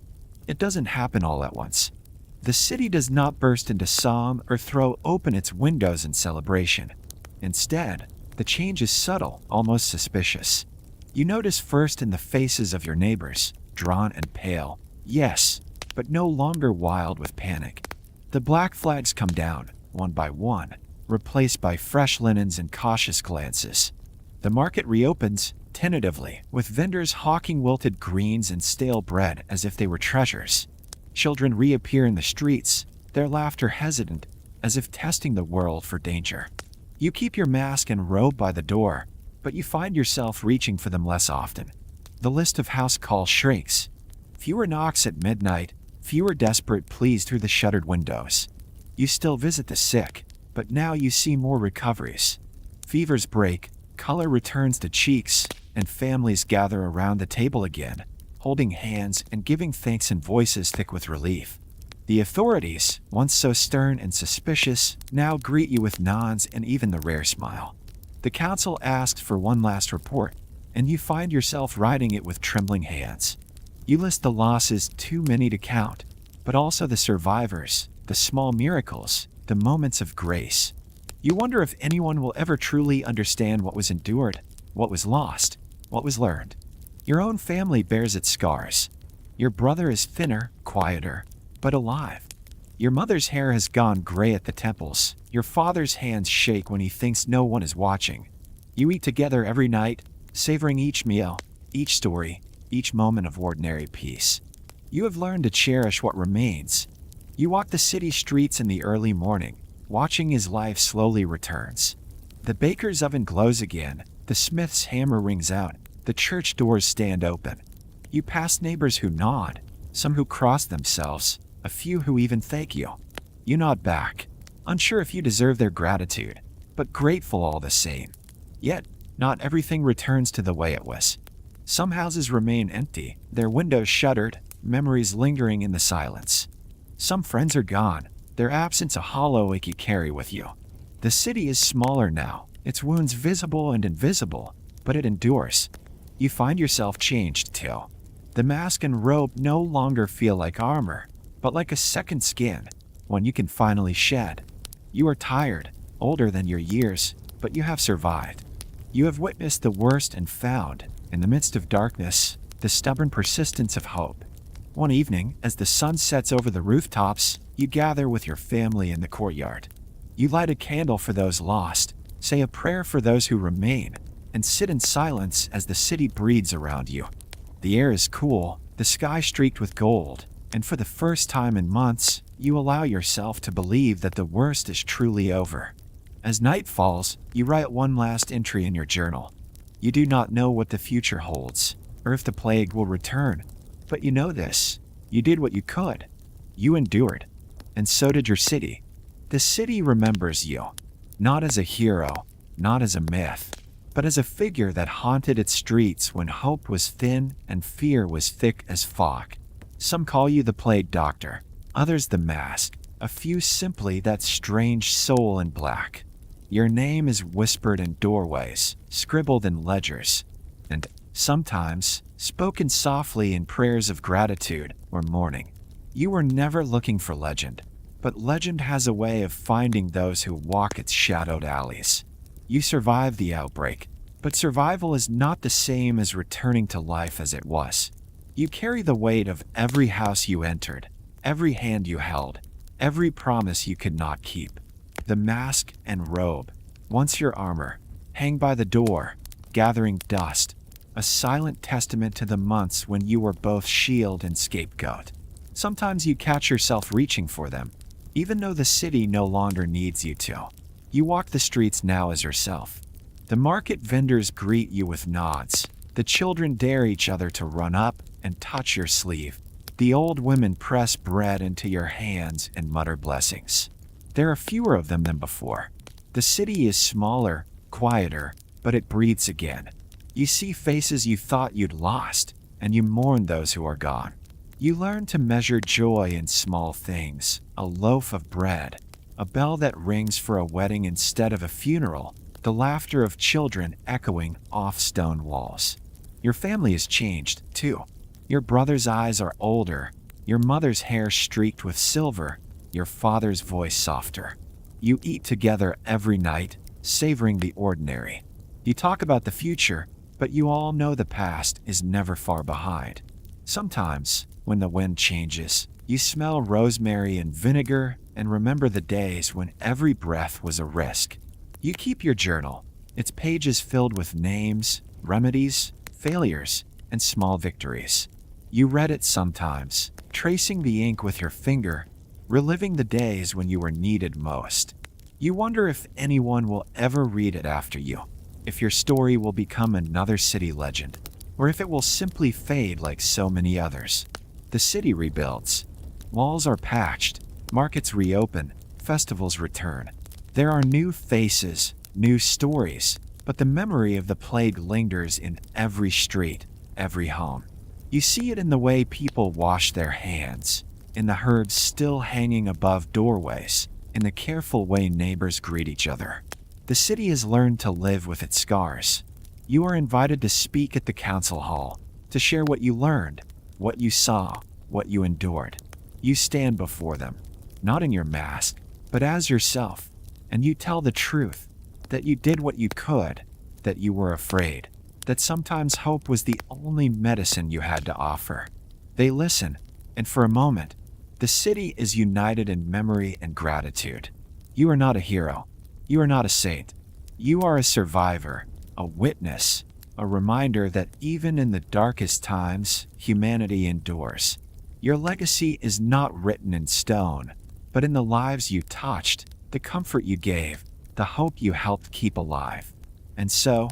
It doesn't happen all at once. The city does not burst into song or throw open its windows in celebration. Instead, the change is subtle, almost suspicious. You notice first in the faces of your neighbors, drawn and pale, yes, but no longer wild with panic. The black flags come down, one by one, replaced by fresh linens and cautious glances. The market reopens, tentatively, with vendors hawking wilted greens and stale bread as if they were treasures. Children reappear in the streets, their laughter hesitant, as if testing the world for danger. You keep your mask and robe by the door, but you find yourself reaching for them less often. The list of house calls shrinks. Fewer knocks at midnight, fewer desperate pleas through the shuttered windows. You still visit the sick, but now you see more recoveries. Fevers break, color returns to cheeks, and families gather around the table again, holding hands and giving thanks in voices thick with relief. The authorities, once so stern and suspicious, now greet you with nods and even the rare smile. The council asks for one last report, and you find yourself writing it with trembling hands. You list the losses too many to count, but also the survivors, the small miracles, the moments of grace. You wonder if anyone will ever truly understand what was endured, what was lost, what was learned. Your own family bears its scars. Your brother is thinner, quieter, but alive. Your mother's hair has gone gray at the temples. Your father's hands shake when he thinks no one is watching. You eat together every night, savoring each meal, each story, each moment of ordinary peace. You have learned to cherish what remains. You walk the city streets in the early morning, watching as life slowly returns. The baker's oven glows again, the smith's hammer rings out, the church doors stand open. You pass neighbors who nod, some who cross themselves, a few who even thank you. You nod back, unsure if you deserve their gratitude, but grateful all the same. Yet, not everything returns to the way it was. Some houses remain empty, their windows shuttered, memories lingering in the silence. Some friends are gone, their absence a hollow ache you carry with you. The city is smaller now, its wounds visible and invisible, but it endures. You find yourself changed too. The mask and robe no longer feel like armor, but like a second skin, one you can finally shed. You are tired, older than your years, but you have survived. You have witnessed the worst and found, in the midst of darkness, the stubborn persistence of hope. One evening, as the sun sets over the rooftops, you gather with your family in the courtyard. You light a candle for those lost, say a prayer for those who remain, and sit in silence as the city breathes around you. The air is cool, the sky streaked with gold, and for the first time in months, you allow yourself to believe that the worst is truly over. As night falls, you write one last entry in your journal. You do not know what the future holds, or if the plague will return, but you know this: you did what you could. You endured, and so did your city. The city remembers you, not as a hero, not as a myth, but as a figure that haunted its streets when hope was thin and fear was thick as fog. Some call you the plague doctor, others the mask, a few simply that strange soul in black. Your name is whispered in doorways, scribbled in ledgers, and sometimes spoken softly in prayers of gratitude or mourning. You were never looking for legend, but legend has a way of finding those who walk its shadowed alleys. You survived the outbreak, but survival is not the same as returning to life as it was. You carry the weight of every house you entered, every hand you held, every promise you could not keep. The mask and robe, once your armor, hang by the door, gathering dust, a silent testament to the months when you were both shield and scapegoat. Sometimes you catch yourself reaching for them, even though the city no longer needs you to. You walk the streets now as yourself. The market vendors greet you with nods. The children dare each other to run up and touch your sleeve. The old women press bread into your hands and mutter blessings. There are fewer of them than before. The city is smaller, quieter, but it breathes again. You see faces you thought you'd lost, and you mourn those who are gone. You learn to measure joy in small things: a loaf of bread, a bell that rings for a wedding instead of a funeral, the laughter of children echoing off stone walls. Your family has changed, too. Your brother's eyes are older, your mother's hair streaked with silver, your father's voice softer. You eat together every night, savoring the ordinary. You talk about the future, but you all know the past is never far behind. Sometimes, when the wind changes, you smell rosemary and vinegar and remember the days when every breath was a risk. You keep your journal, its pages filled with names, remedies, failures, and small victories. You read it sometimes, tracing the ink with your finger, reliving the days when you were needed most. You wonder if anyone will ever read it after you, if your story will become another city legend, or if it will simply fade like so many others. The city rebuilds. Walls are patched, markets reopen, festivals return. There are new faces, new stories, but the memory of the plague lingers in every street, every home. You see it in the way people wash their hands, in the herds still hanging above doorways, in the careful way neighbors greet each other. The city has learned to live with its scars. You are invited to speak at the council hall, to share what you learned, what you saw, what you endured. You stand before them, not in your mask, but as yourself, and you tell the truth, that you did what you could, that you were afraid, that sometimes hope was the only medicine you had to offer. They listen, and for a moment, the city is united in memory and gratitude. You are not a hero. You are not a saint. You are a survivor, a witness, a reminder that even in the darkest times, humanity endures. Your legacy is not written in stone, but in the lives you touched, the comfort you gave, the hope you helped keep alive. And so,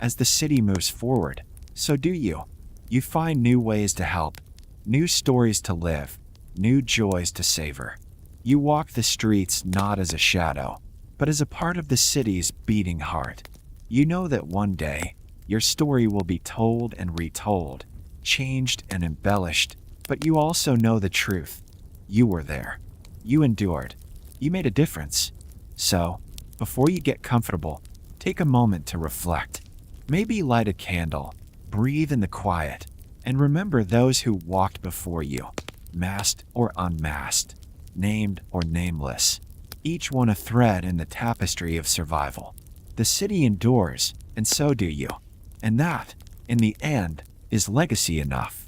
as the city moves forward, so do you. You find new ways to help, new stories to live, new joys to savor. You walk the streets not as a shadow, but as a part of the city's beating heart. You know that one day, your story will be told and retold, changed and embellished, but you also know the truth. You were there. You endured. You made a difference. So, before you get comfortable, take a moment to reflect. Maybe light a candle, breathe in the quiet, and remember those who walked before you, masked or unmasked, named or nameless, each one a thread in the tapestry of survival. The city endures, and so do you. And that, in the end, is legacy enough.